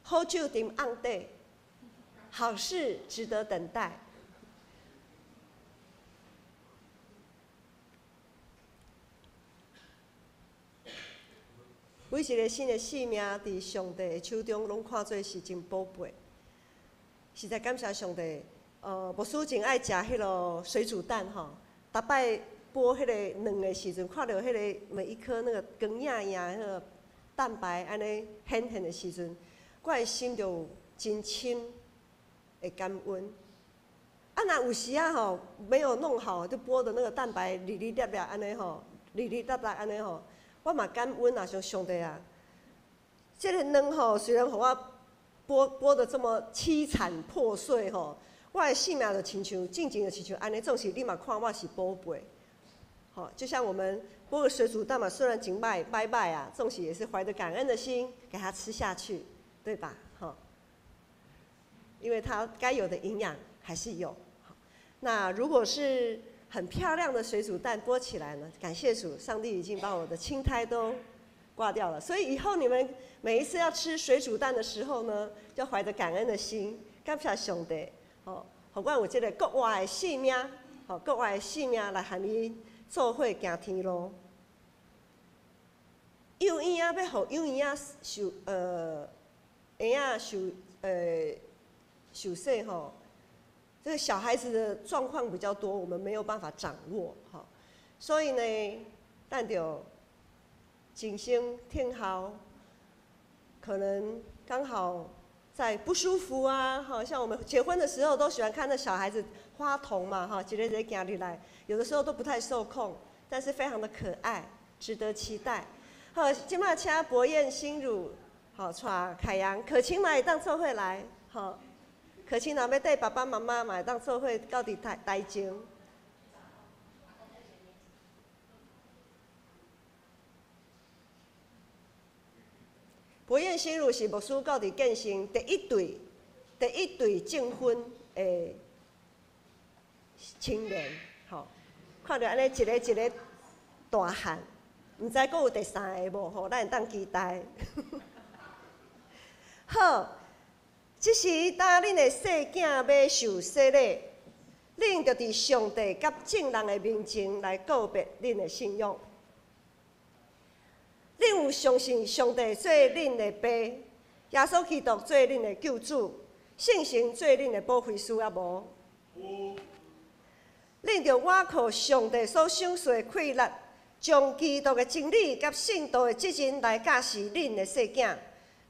好酒沉甕底，好事值得等待。每一个新的性命，伫上帝的手中，拢看做是真宝贝。实在感谢上帝。牧师真爱食迄落水煮蛋吼，逐摆剥迄个卵的时阵，看到迄个每一颗那个光莹莹迄个蛋白安尼显现的时阵。我的心就有真深的感恩。啊，若有时啊吼，没有弄好，就剥的那个蛋白哩哩粒粒安尼吼，哩哩答答安尼吼，我嘛感恩啊，像上帝啊，这个卵吼，虽然互我剥的这么凄惨破碎吼，我的性命就亲像静静的亲像安尼，总是你嘛看我是宝贝。好，就像我们剥个水煮蛋嘛，虽然真歹啊，总是也是怀着感恩的心给它吃下去。对吧？哈，因为它该有的营养还是有。那如果是很漂亮的水煮蛋剥起来呢？感谢主，上帝已经把我的青苔都刮掉了。所以以后你们每一次要吃水煮蛋的时候呢，就怀着感恩的心，感谢上帝，吼，互阮有这个国外的性命，吼，国外的性命来和你做伙行天路。幼婴仔要互幼婴仔婴仔受洗吼，这个小孩子的状况比较多，我们没有办法掌握哈，所以呢，咱就静心听候，可能刚好在不舒服啊，好像我们结婚的时候都喜欢看那小孩子花童嘛哈，一个一个行入来，有的时候都不太受控，但是非常的可爱，值得期待。好，今麦请博彦心如。好，带凯阳、可晴嘛会当做伙来，吼。可晴若要带爸爸妈妈嘛会当做伙到伫台前。博彦心如是牧师到伫建成第一对证婚的青年，吼。看到安尼一个大汉，毋知阁有第三个无？吼，咱会当期待。好，即时当恁的细囝要受洗礼，恁就伫上帝甲众人的面前来告别恁的信仰。恁有相信上帝做恁的爸，耶稣基督做恁的救主，圣神做恁的保惠师啊无？有。恁就倚靠上帝所赏赐的气力，将基督的真理甲信道的责任来教示恁的细囝。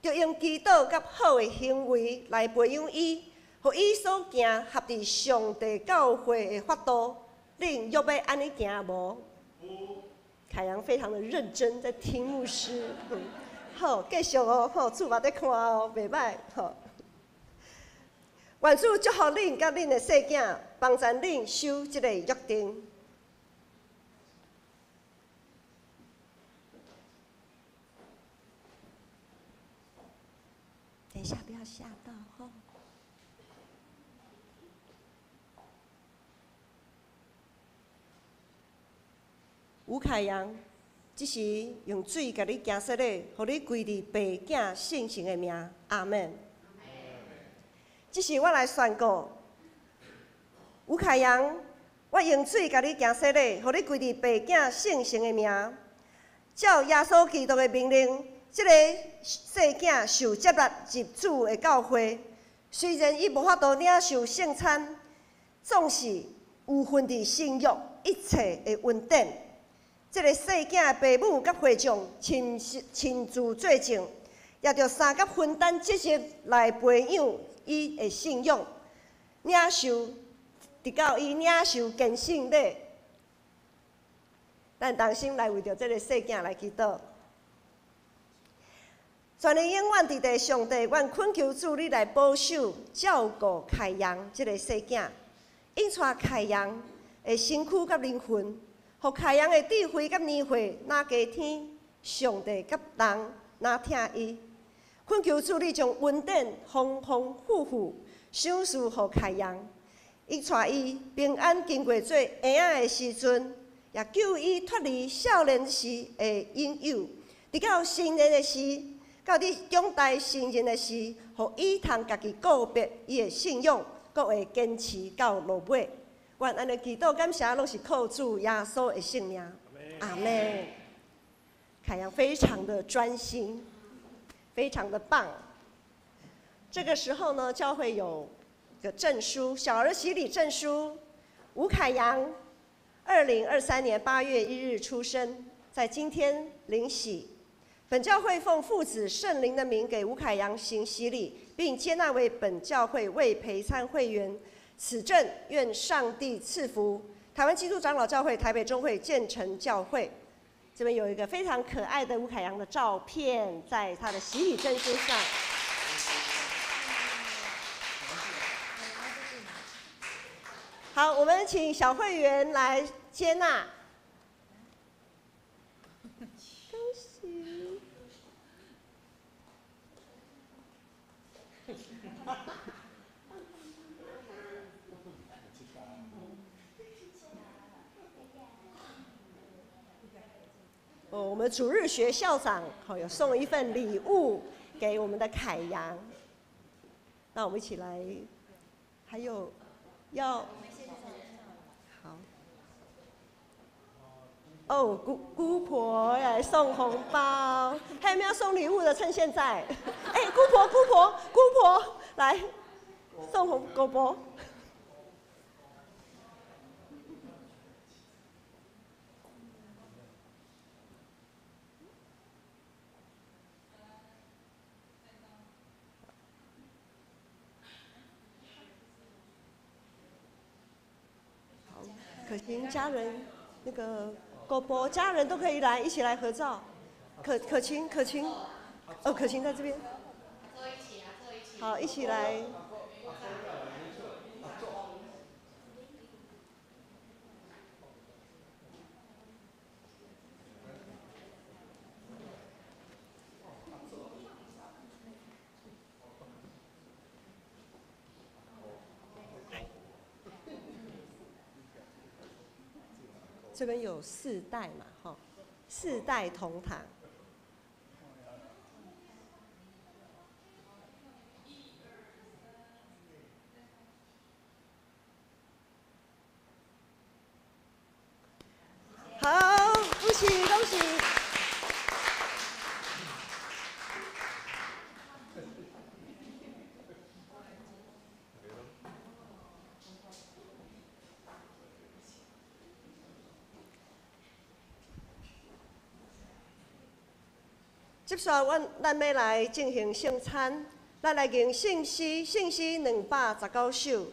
就用祈祷甲好的行为来培养伊，互伊所行合伫上帝教会的法度。恁要要安尼行无？凯阳非常的认真在听牧师。好，继续哦，好，主嘛在看哦，袂歹，好。愿主祝福恁甲恁的细囝，帮助恁守即个约定。等一下，不要吓到吼。吴凯阳，即时用水甲你行洗礼，互你归入爸囝圣神的名，阿门。即时我来宣告，吴凯阳，我用水甲你行洗礼，互你归入爸囝圣神的名，照耶稣基督的命令，即个细囝受接纳入主的教会。虽然伊无法度领受圣餐，总是有份伫生育，一切会稳定。即个细囝的父母甲会长亲自作证，也着三甲分担责任来培养伊的信仰，领受直到伊领受虔诚礼。咱同心来为着即个细囝来祈祷。全能永远伫地上帝，愿恳求主你来保守、照顾凯阳即个细囝，引带凯阳的身躯甲灵魂，互凯阳的智慧甲年岁哪加添，上帝甲人哪听伊。恳求主你将稳定、丰丰富富赏赐互凯阳，引带伊平安经过做婴仔的时阵，也救伊脱离少年时的引诱，直到成年的时。到你长大成人的时，互伊通家己告别伊的信仰，阁会坚持到落尾。愿安尼祈祷感谢，拢是靠主耶稣的圣名。阿门。凯阳非常的专心，非常的棒。这个时候呢，教会有个证书，小儿洗礼证书。吴凯阳，2023年8月1日出生，在今天领洗。本教会奉父子圣灵的名给吴凯阳行洗礼，并接纳为本教会未陪参会员。此证愿上帝赐福台湾基督长老教会台北中会建成教会。这边有一个非常可爱的吴凯阳的照片，在他的洗礼证书上。好，我们请小会员来接纳。恭喜！我们主日学校长有送一份礼物给我们的凯阳，那我们一起来，还有要好哦，姑婆来送红包，还有没有送礼物的？趁现在，哎，姑婆来送红包。可晴家人，那个狗婆家人都可以来，一起来合照。可晴，哦，可晴在这边。好，一起来。这边有4代嘛，哈，4代同堂。好，恭喜恭喜！接下来，咱要来进行圣餐，咱来敬圣诗，圣诗219首，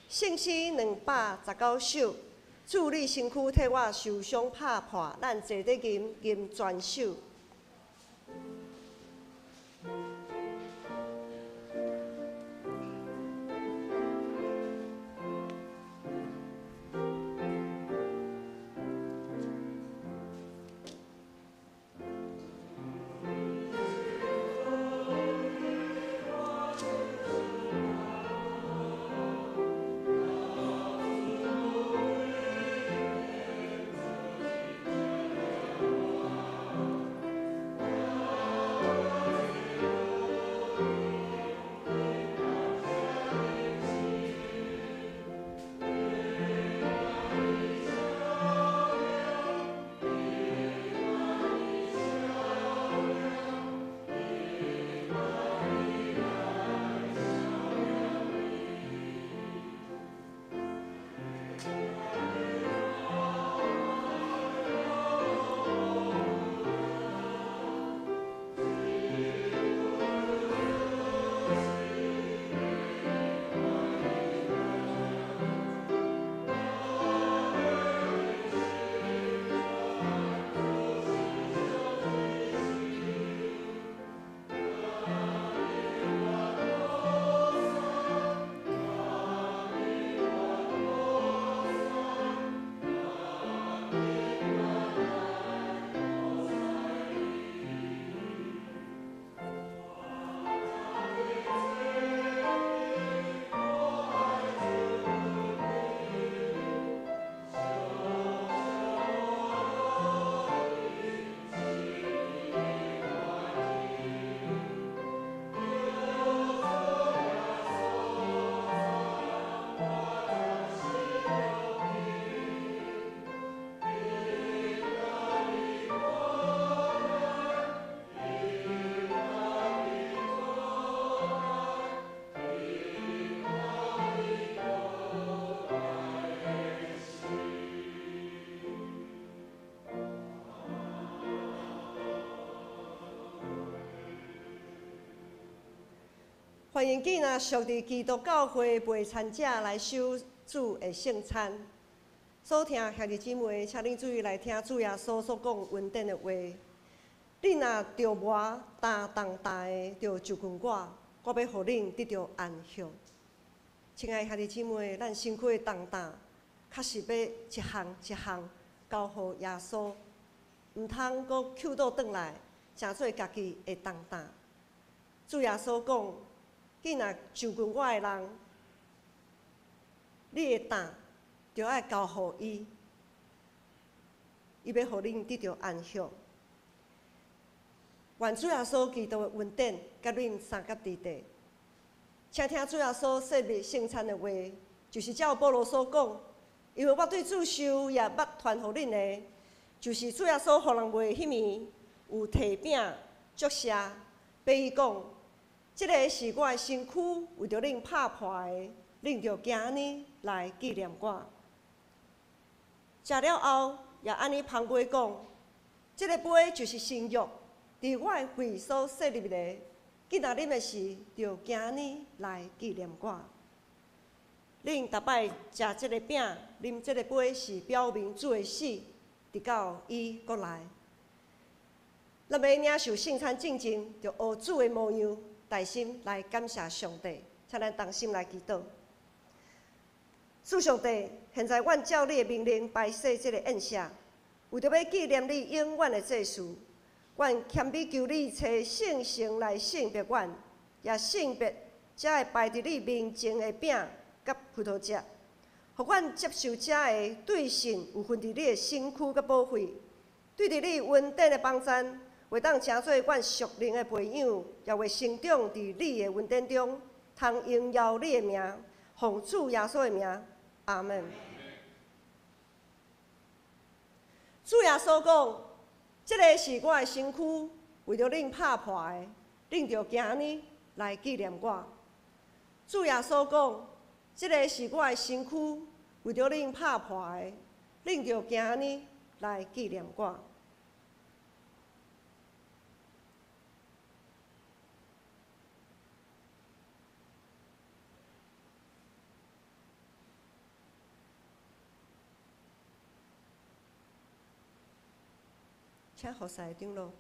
圣诗219首。主你身躯替我受伤拍破，咱坐在吟全首。欢迎囡仔属伫基督教会陪参者来守主的圣餐。所听兄弟姊妹，请恁注意来听主耶稣所讲恩典的话。恁若着磨担重担的，着就近我要互恁得到安息。亲爱的兄弟姊妹，咱身躯的重担，确实要一项一项交互耶稣，毋通搁扣倒转来，成做家己的重担。主耶稣讲，囡仔就近我的人，你的担就要交互伊，伊要互恁得到安息。愿主耶稣基督的恩典，甲恁三甲伫地。请听主耶稣设立圣餐的话，就是照保罗所讲，因为我对主受也捌传互恁的，就是主耶稣互人袂迄暝有摕饼祝谢，比伊讲，即个是我的身躯，为着恁拍破的，恁着今日来纪念我。食了后，也安尼旁过讲，即个杯就是新约，伫我的胃所设立的。囡仔啉的时，着今日来纪念我。恁逐摆食即个饼、啉即个杯，是表明主的死，直到伊搁来。咱要领受圣餐进前，着学主的模样，大心来感谢上帝。请咱同心来祈祷。主上帝，现在阮照你的命令摆设即个宴席，为着要纪念你永远的祭祀。愿谦卑求你找圣神来圣别阮，也圣别才会摆伫你面前的饼甲葡萄汁，互阮接受者的对神有份伫你的身躯甲保惠，对伫你恩典的帮赞，会当成做阮属灵的培养，也会成长伫你的恩典中，通荣耀你的名，奉主耶稣的名，阿门。主耶稣讲。即个是我的身躯，为着恁拍破的，恁着今日来纪念我。主耶稣讲，即个是我的身躯，为着恁拍破的，恁着今日来纪念我。请服侍长老。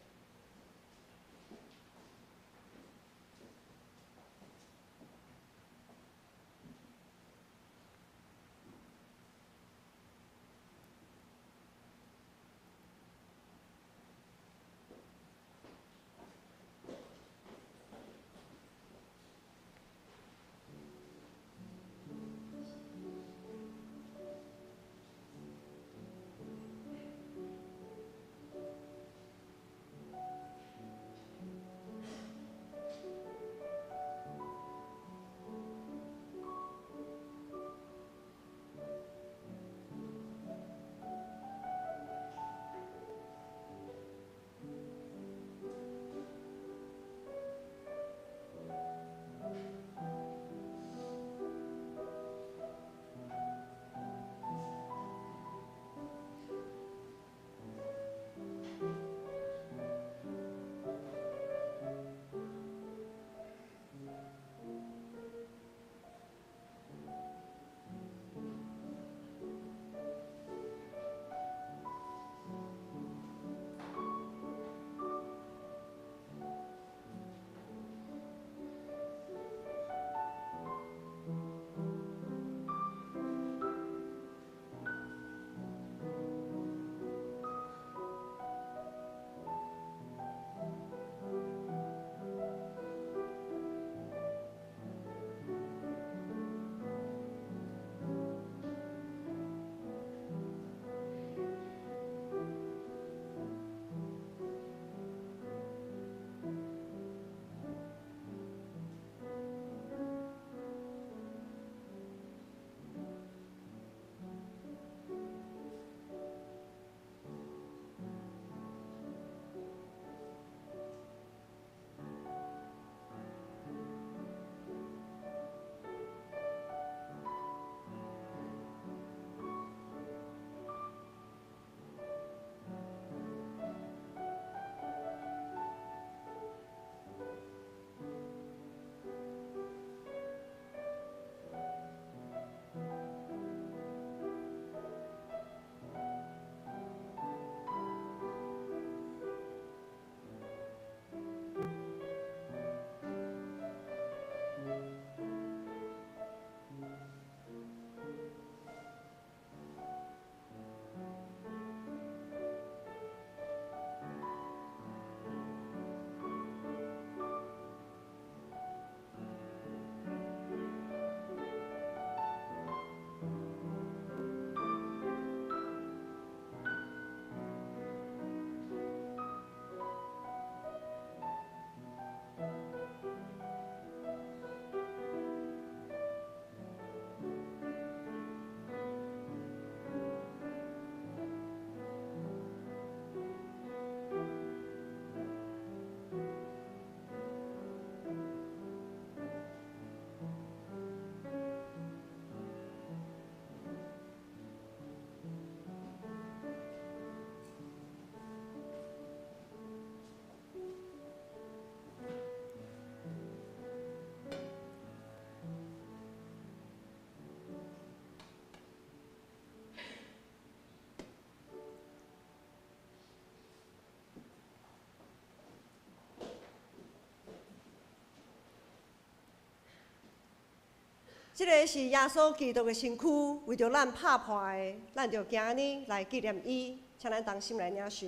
这个是耶稣基督的身躯，为着咱拍破的，咱就今日来纪念伊，请咱同心来领受。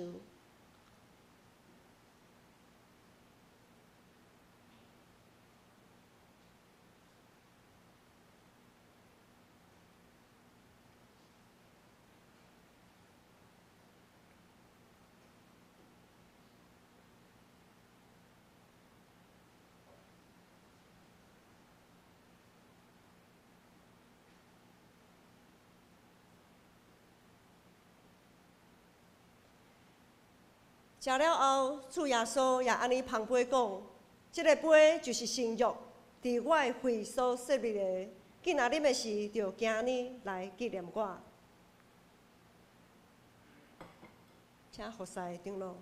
食了后，主耶稣也安尼旁杯讲：，这个杯就是新约，伫我的会所设立的。今仔啉的时，就今日来纪念我。请服侍长老。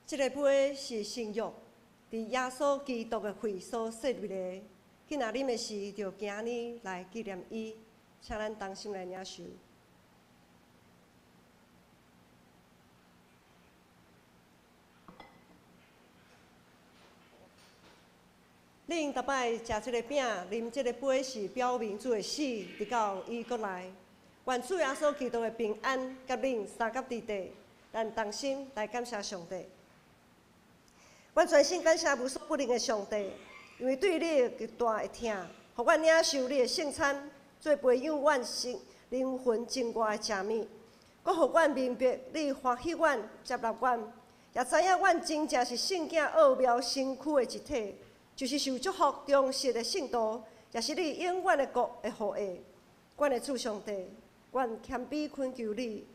这个杯是新约，伫耶稣基督的会所设立的。今仔啉的时，就今日来纪念伊，请咱同心来领受。恁逐摆食即个饼、啉即个杯，是表明主的死，直到伊国来。愿主耶稣基督的平安，甲恁三甲伫地。咱同心来感谢上帝。阮全心感谢无所不能的上帝，因为对你极大的疼，互阮领受你的圣餐，做培养阮灵魂精华的食物，搁互阮明白你欢喜阮、接纳阮，也知影阮真正是圣经奥妙身躯的一体，就是受祝福忠实的信徒，也是你永远的国的后裔。阮的主上帝，阮谦卑恳求你。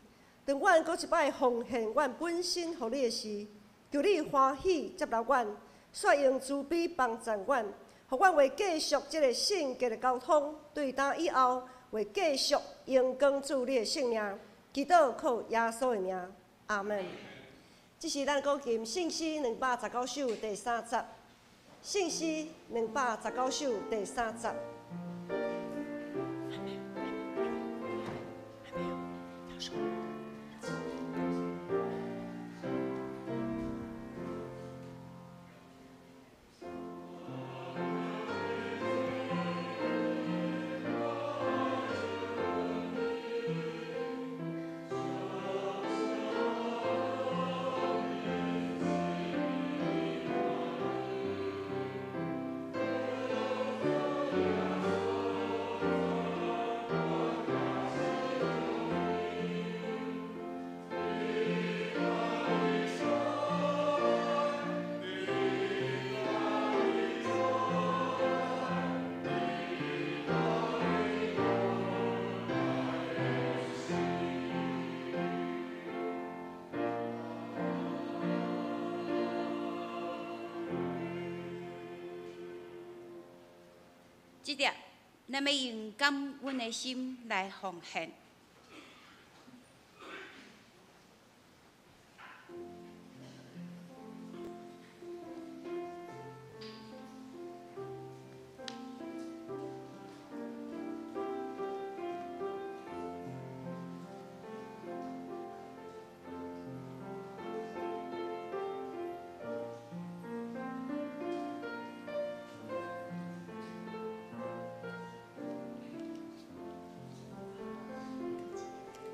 当阮搁一摆奉献阮本身互你的时，求你欢喜接纳阮，率用慈悲帮助阮，互阮为继续即个圣洁的交通，对当以后为继续荣光主你的圣名，祈祷靠耶稣的名，阿门。这是咱古琴圣诗219首第3节，圣诗219首第3节。即条，咱要用感恩的心来奉献。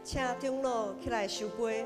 请长老起来收杯。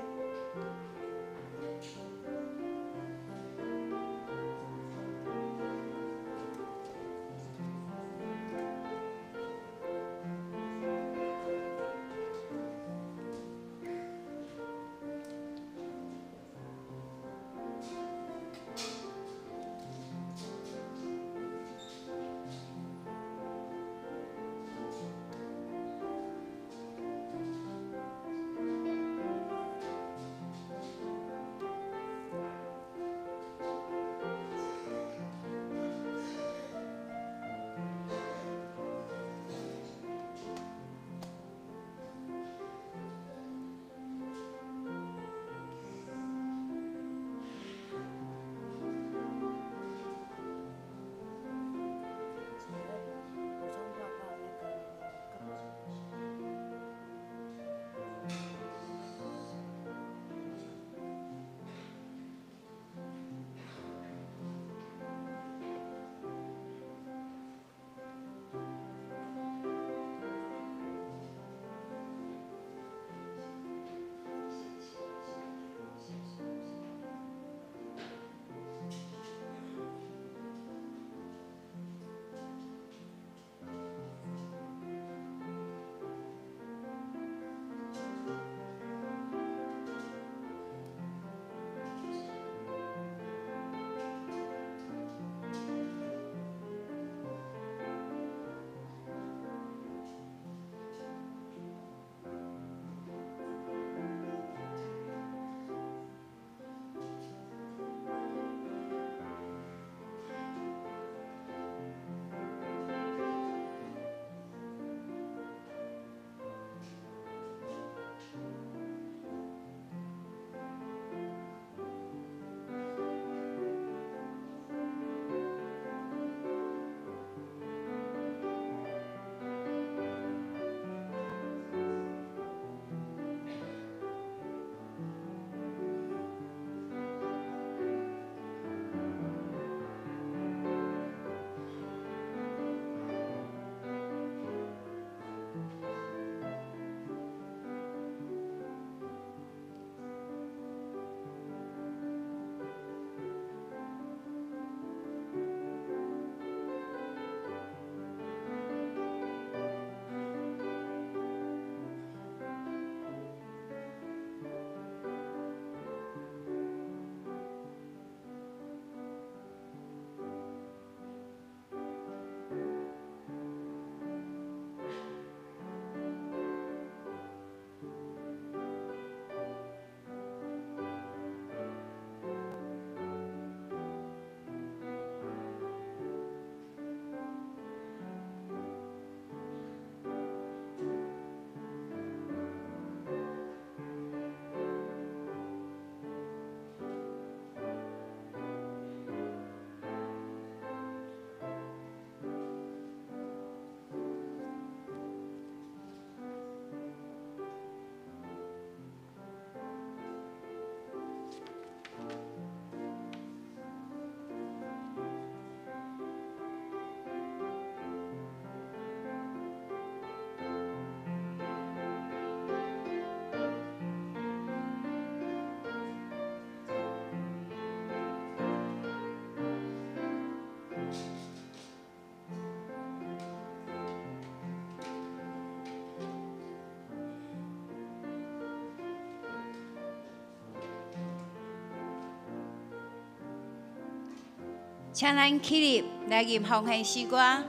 请咱起立来吟奉献诗歌。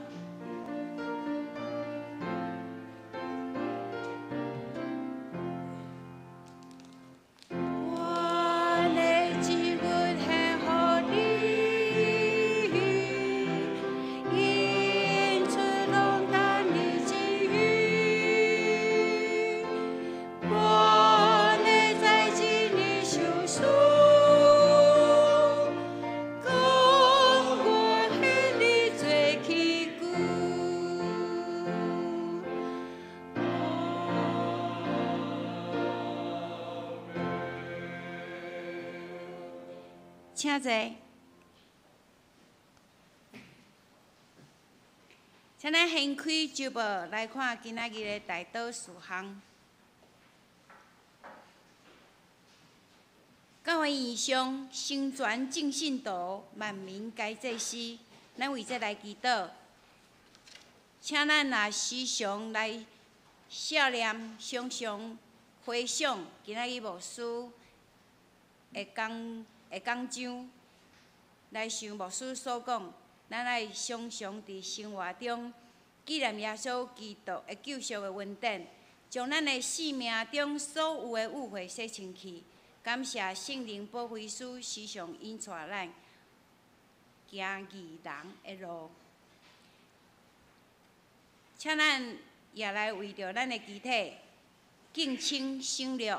请坐，请咱掀开周报来看今仔日的大道事项。教会院上宣传正信徒，万民该祭司，咱为这来祈祷。请咱也时常来少念、常常回想今仔日牧师的讲章，来想牧师所讲，咱爱常常伫生活中纪念耶稣基督的救赎的恩典，将咱的生命中所有的误会洗清去。感谢圣灵保惠师时常引带咱行义人的路，请咱也来为着咱的肢体敬请省略，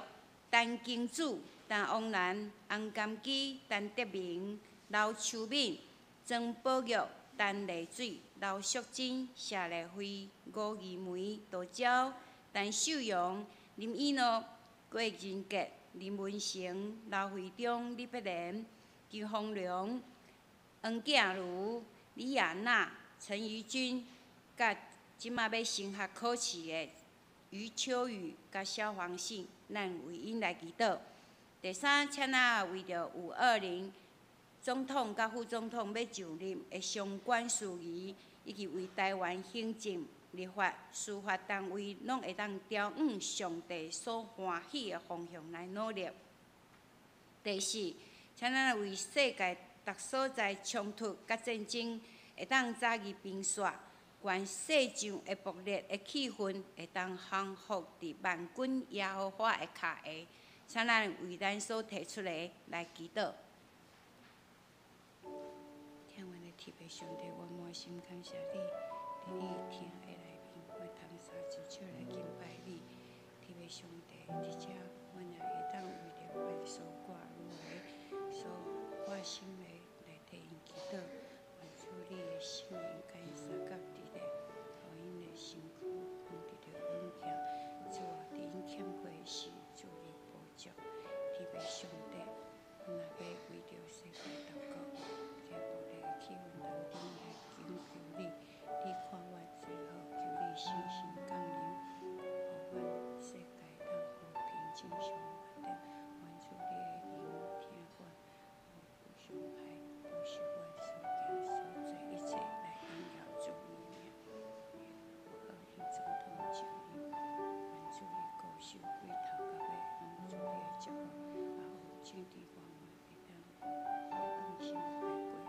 陈金主、陈王兰、洪甘基、陈德明、刘秋敏、曾宝玉、陈丽水、刘淑珍、谢丽辉、吴怡梅、杜娇、陈秀荣、林依诺、郭仁杰、林文成、刘惠忠、李碧莲、金凤良、黄景如、李雅娜、陈怡君，甲即马要升学考试的余秋雨、甲萧煌信，咱为因来祈祷。第三，请咱为着520总统甲副总统要就任的相关事宜，以及为台湾行政、立法、司法单位，拢会当朝向上帝所欢喜的方向来努力。第四，请咱为世界各所在冲突甲战争会当早日平息，愿世上的暴烈的气氛会当降服伫万军耶和华的脚下。请咱为咱所提出的来祈祷。听阮的天父上帝，我满心感谢你，伫你听的内面，我通三只手来敬拜你。天父上帝，伫遮阮也会当为着阮所挂入的、所发心的来替因祈祷，愿主你的圣灵甲因相甲伫咧，互因的身躯放伫着稳健，主啊，伫因欠过的时，主你保佑。天父上帝，阮也要为着世界祷告，这暴烈的气氛当中来请求你，你看我最好，求你星星降临，互阮世界当和平正常发展。愿主你的灵听阮，互有伤害，保守阮所行所做一切来荣耀主你名。有20总统就任，愿主你高手归头到尾，拢主你的祝福。圣地光华会当用心来过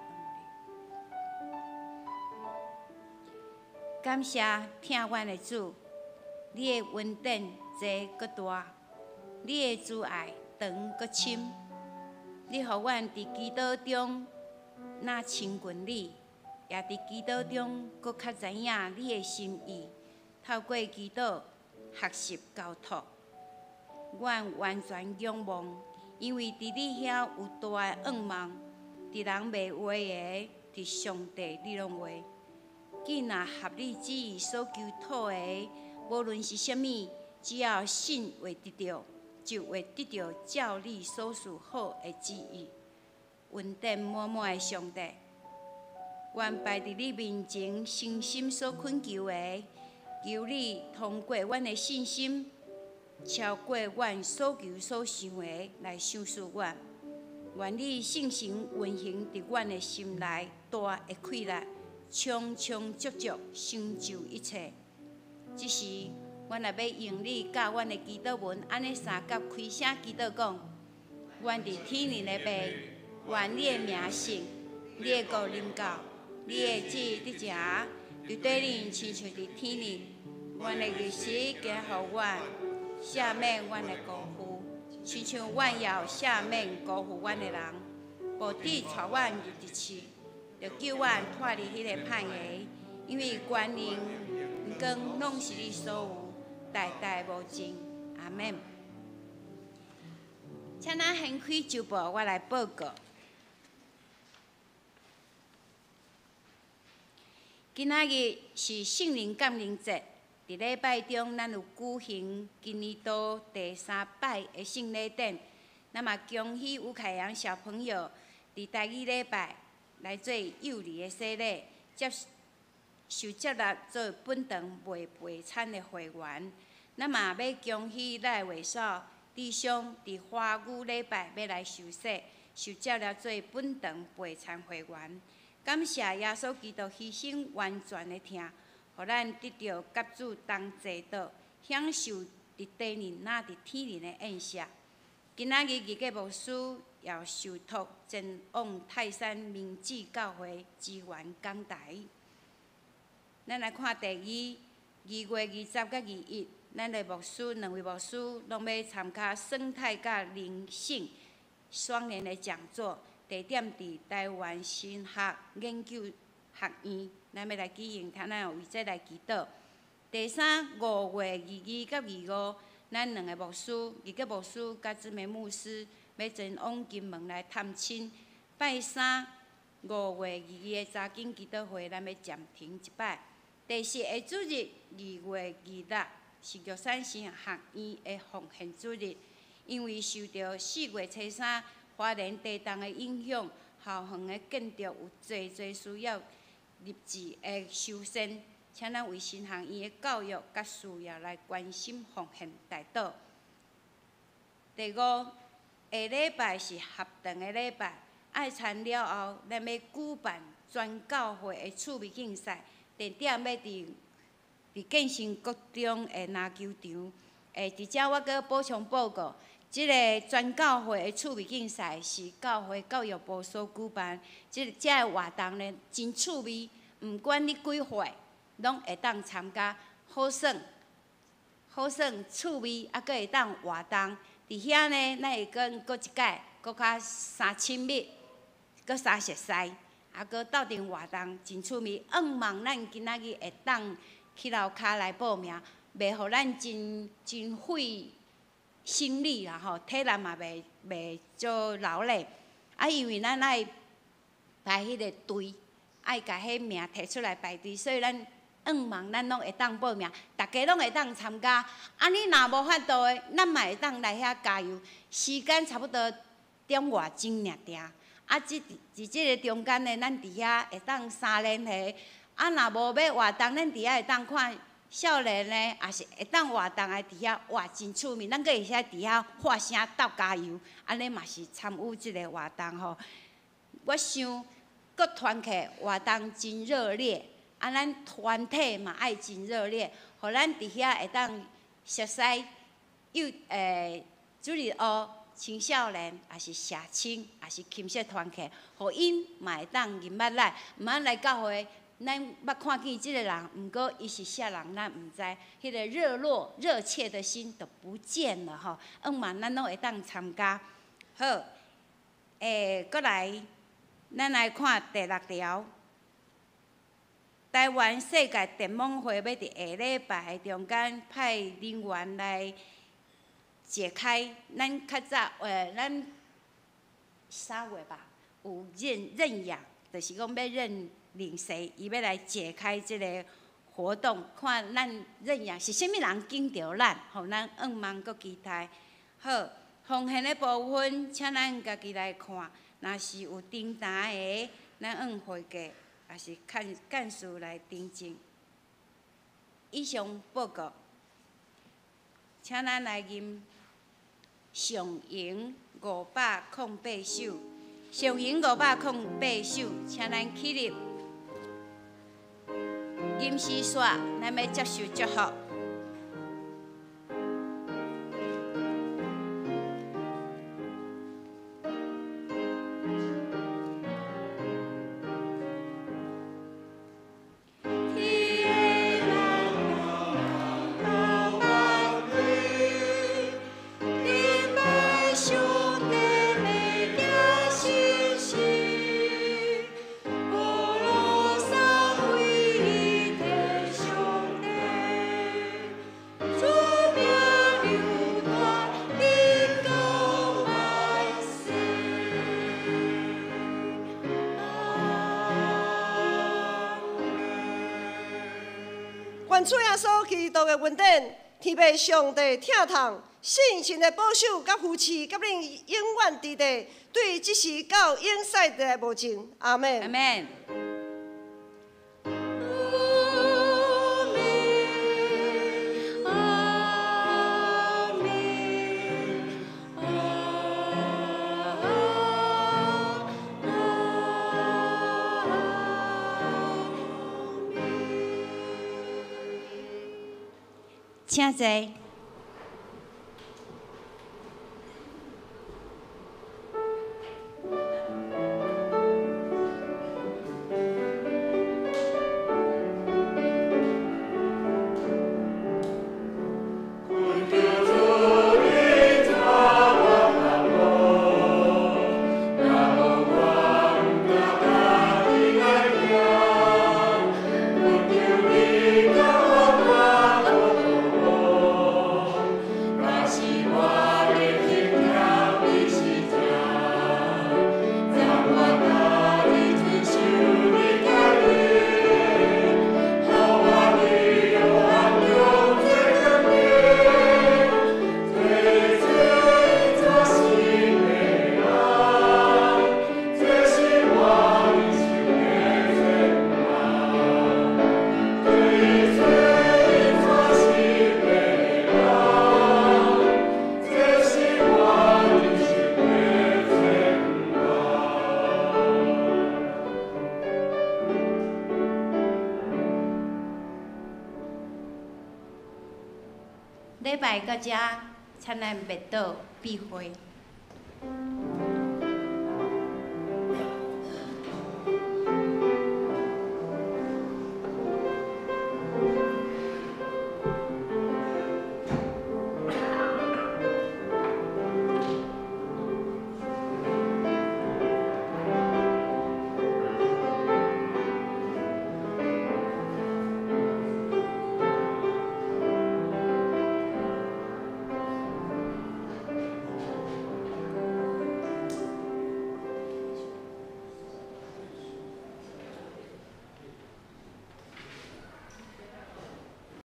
感谢听阮的主，你的恩典济搁大，你的慈爱长搁深，你互阮伫祈祷中那亲近你，也伫祈祷中搁较知影你的心意，透过祈祷学习交托，阮完全仰望。因为伫你遐有大的愿望，伫人袂话的，伫上帝你拢话。既若合你旨意所求讨的，无论是啥物，只要信会得着，就会得着照你所示好的旨意。恩典满满的上帝，愿摆伫你面前，诚心所恳求的，求你通过阮的信心。超过阮所求所想的来赏赐阮，愿你圣神运行伫阮的心内，大的气力，充充足足成就一切。即时，阮也要用你教阮的祈祷文，安尼三甲开声祈祷讲：愿伫天灵的爸，愿你的名圣，你的国临到，你的旨意伫遮，伫地里亲像伫天里。阮的日时加互阮，赦免阮的辜负，亲像阮也有赦免辜负阮的人。无抵带阮入地狱，着救阮脱离迄个歹个，因为权能、光拢是你所有，代代无尽。阿免。请咱掀开周报，我来报告。今仔日是圣灵感恩节，伫礼拜中，咱有举行今年度第3摆的圣礼典。咱嘛恭喜吴凯阳小朋友伫第2礼拜来做幼儿的洗礼，受接纳做本堂未陪产的会员。咱嘛要恭喜赖卫嫂弟兄伫花舞礼拜要来受洗，受接纳做本堂陪产会员。感谢耶稣基督牺牲完全的听，互咱得到甲主同坐倒，享受伫地人那伫天人的宴席。今仔日日个牧师要受托前往泰山明志教会支援讲台。咱来看第2月20甲21，咱的牧师2位牧师拢要参加生态甲灵性双联的讲座，地点伫台湾新学研究学院。咱要来举行，听咱为这来祈祷。第3 5月22甲25，咱2个牧师，一个牧师甲姊妹牧师要前往金门来探亲。拜3 5月22的早间祈祷会，咱要暂停一摆。第4个主日2月26是玉山新学院的奉献主日，因为受到4月初3花莲地震的影响，校园的建筑有侪需要立志的修缮，请咱为新学院的教育甲事业来关心奉献代祷。第5下礼拜是合堂的礼拜，爱餐了后，咱要举办全教会的趣味竞赛。地点要伫建成国中的篮球场。伫遮我阁补充报告，即个全教会的趣味竞赛是教会教育部所举办。遮个活动呢真趣味，毋管你几岁，拢会当参加，好耍、趣味，啊，阁会当活动。伫遐呢，咱会搁一届，搁较相亲密，搁相熟悉。啊，搁斗阵活动真趣味，望咱今仔日会当去楼骹来报名，袂互咱真费心力啦吼，体力嘛袂足劳累。啊，因为咱爱排迄个队，爱甲迄名摕出来排队，所以咱望咱拢会当报名，大家拢会当参加。啊，你若无法度的，咱嘛会当来遐加油。时间差不多1外钟尔定。啊，伫即个中间呢，咱伫遐会当3连下。啊，若无要活动，咱伫遐会当看少年呢，也是会当活动的，伫遐哇真趣味。咱阁会使伫遐发声斗加油，安尼嘛是参与即个活动吼。我想各团体活动真热烈，啊，咱团体嘛爱真热烈，互咱伫遐会当熟悉主日学。青少年，也是社青，也是琴社团契，互因嘛会当入捌来，毋通来教会，咱捌看见即个人，毋过伊是啥人，咱毋知，迄个热切的心都不见了吼。望咱拢会当参加。好，搁来，咱来看第6条。台湾世界电网会要伫下礼拜中间派人员来。解开，咱较早咱3月吧，有认养，就是讲要认领谁，伊要来解开即个活动，看咱认养是啥物人紧着咱，互咱望阁期待。好，奉献的部分，请咱家己来看，若是有订单的，咱会计也是看干事来订正。以上报告，请咱来吟。上营508首，上营508首，请咱起立。吟诗煞，咱要接受祝福。愿主耶稣基督的恩典、天父上帝疼痛、信心的保守，甲扶持，甲恁永远伫地，对即时到永世的无尽。阿门。阿门。请坐。礼拜到这，请咱默祷闭会。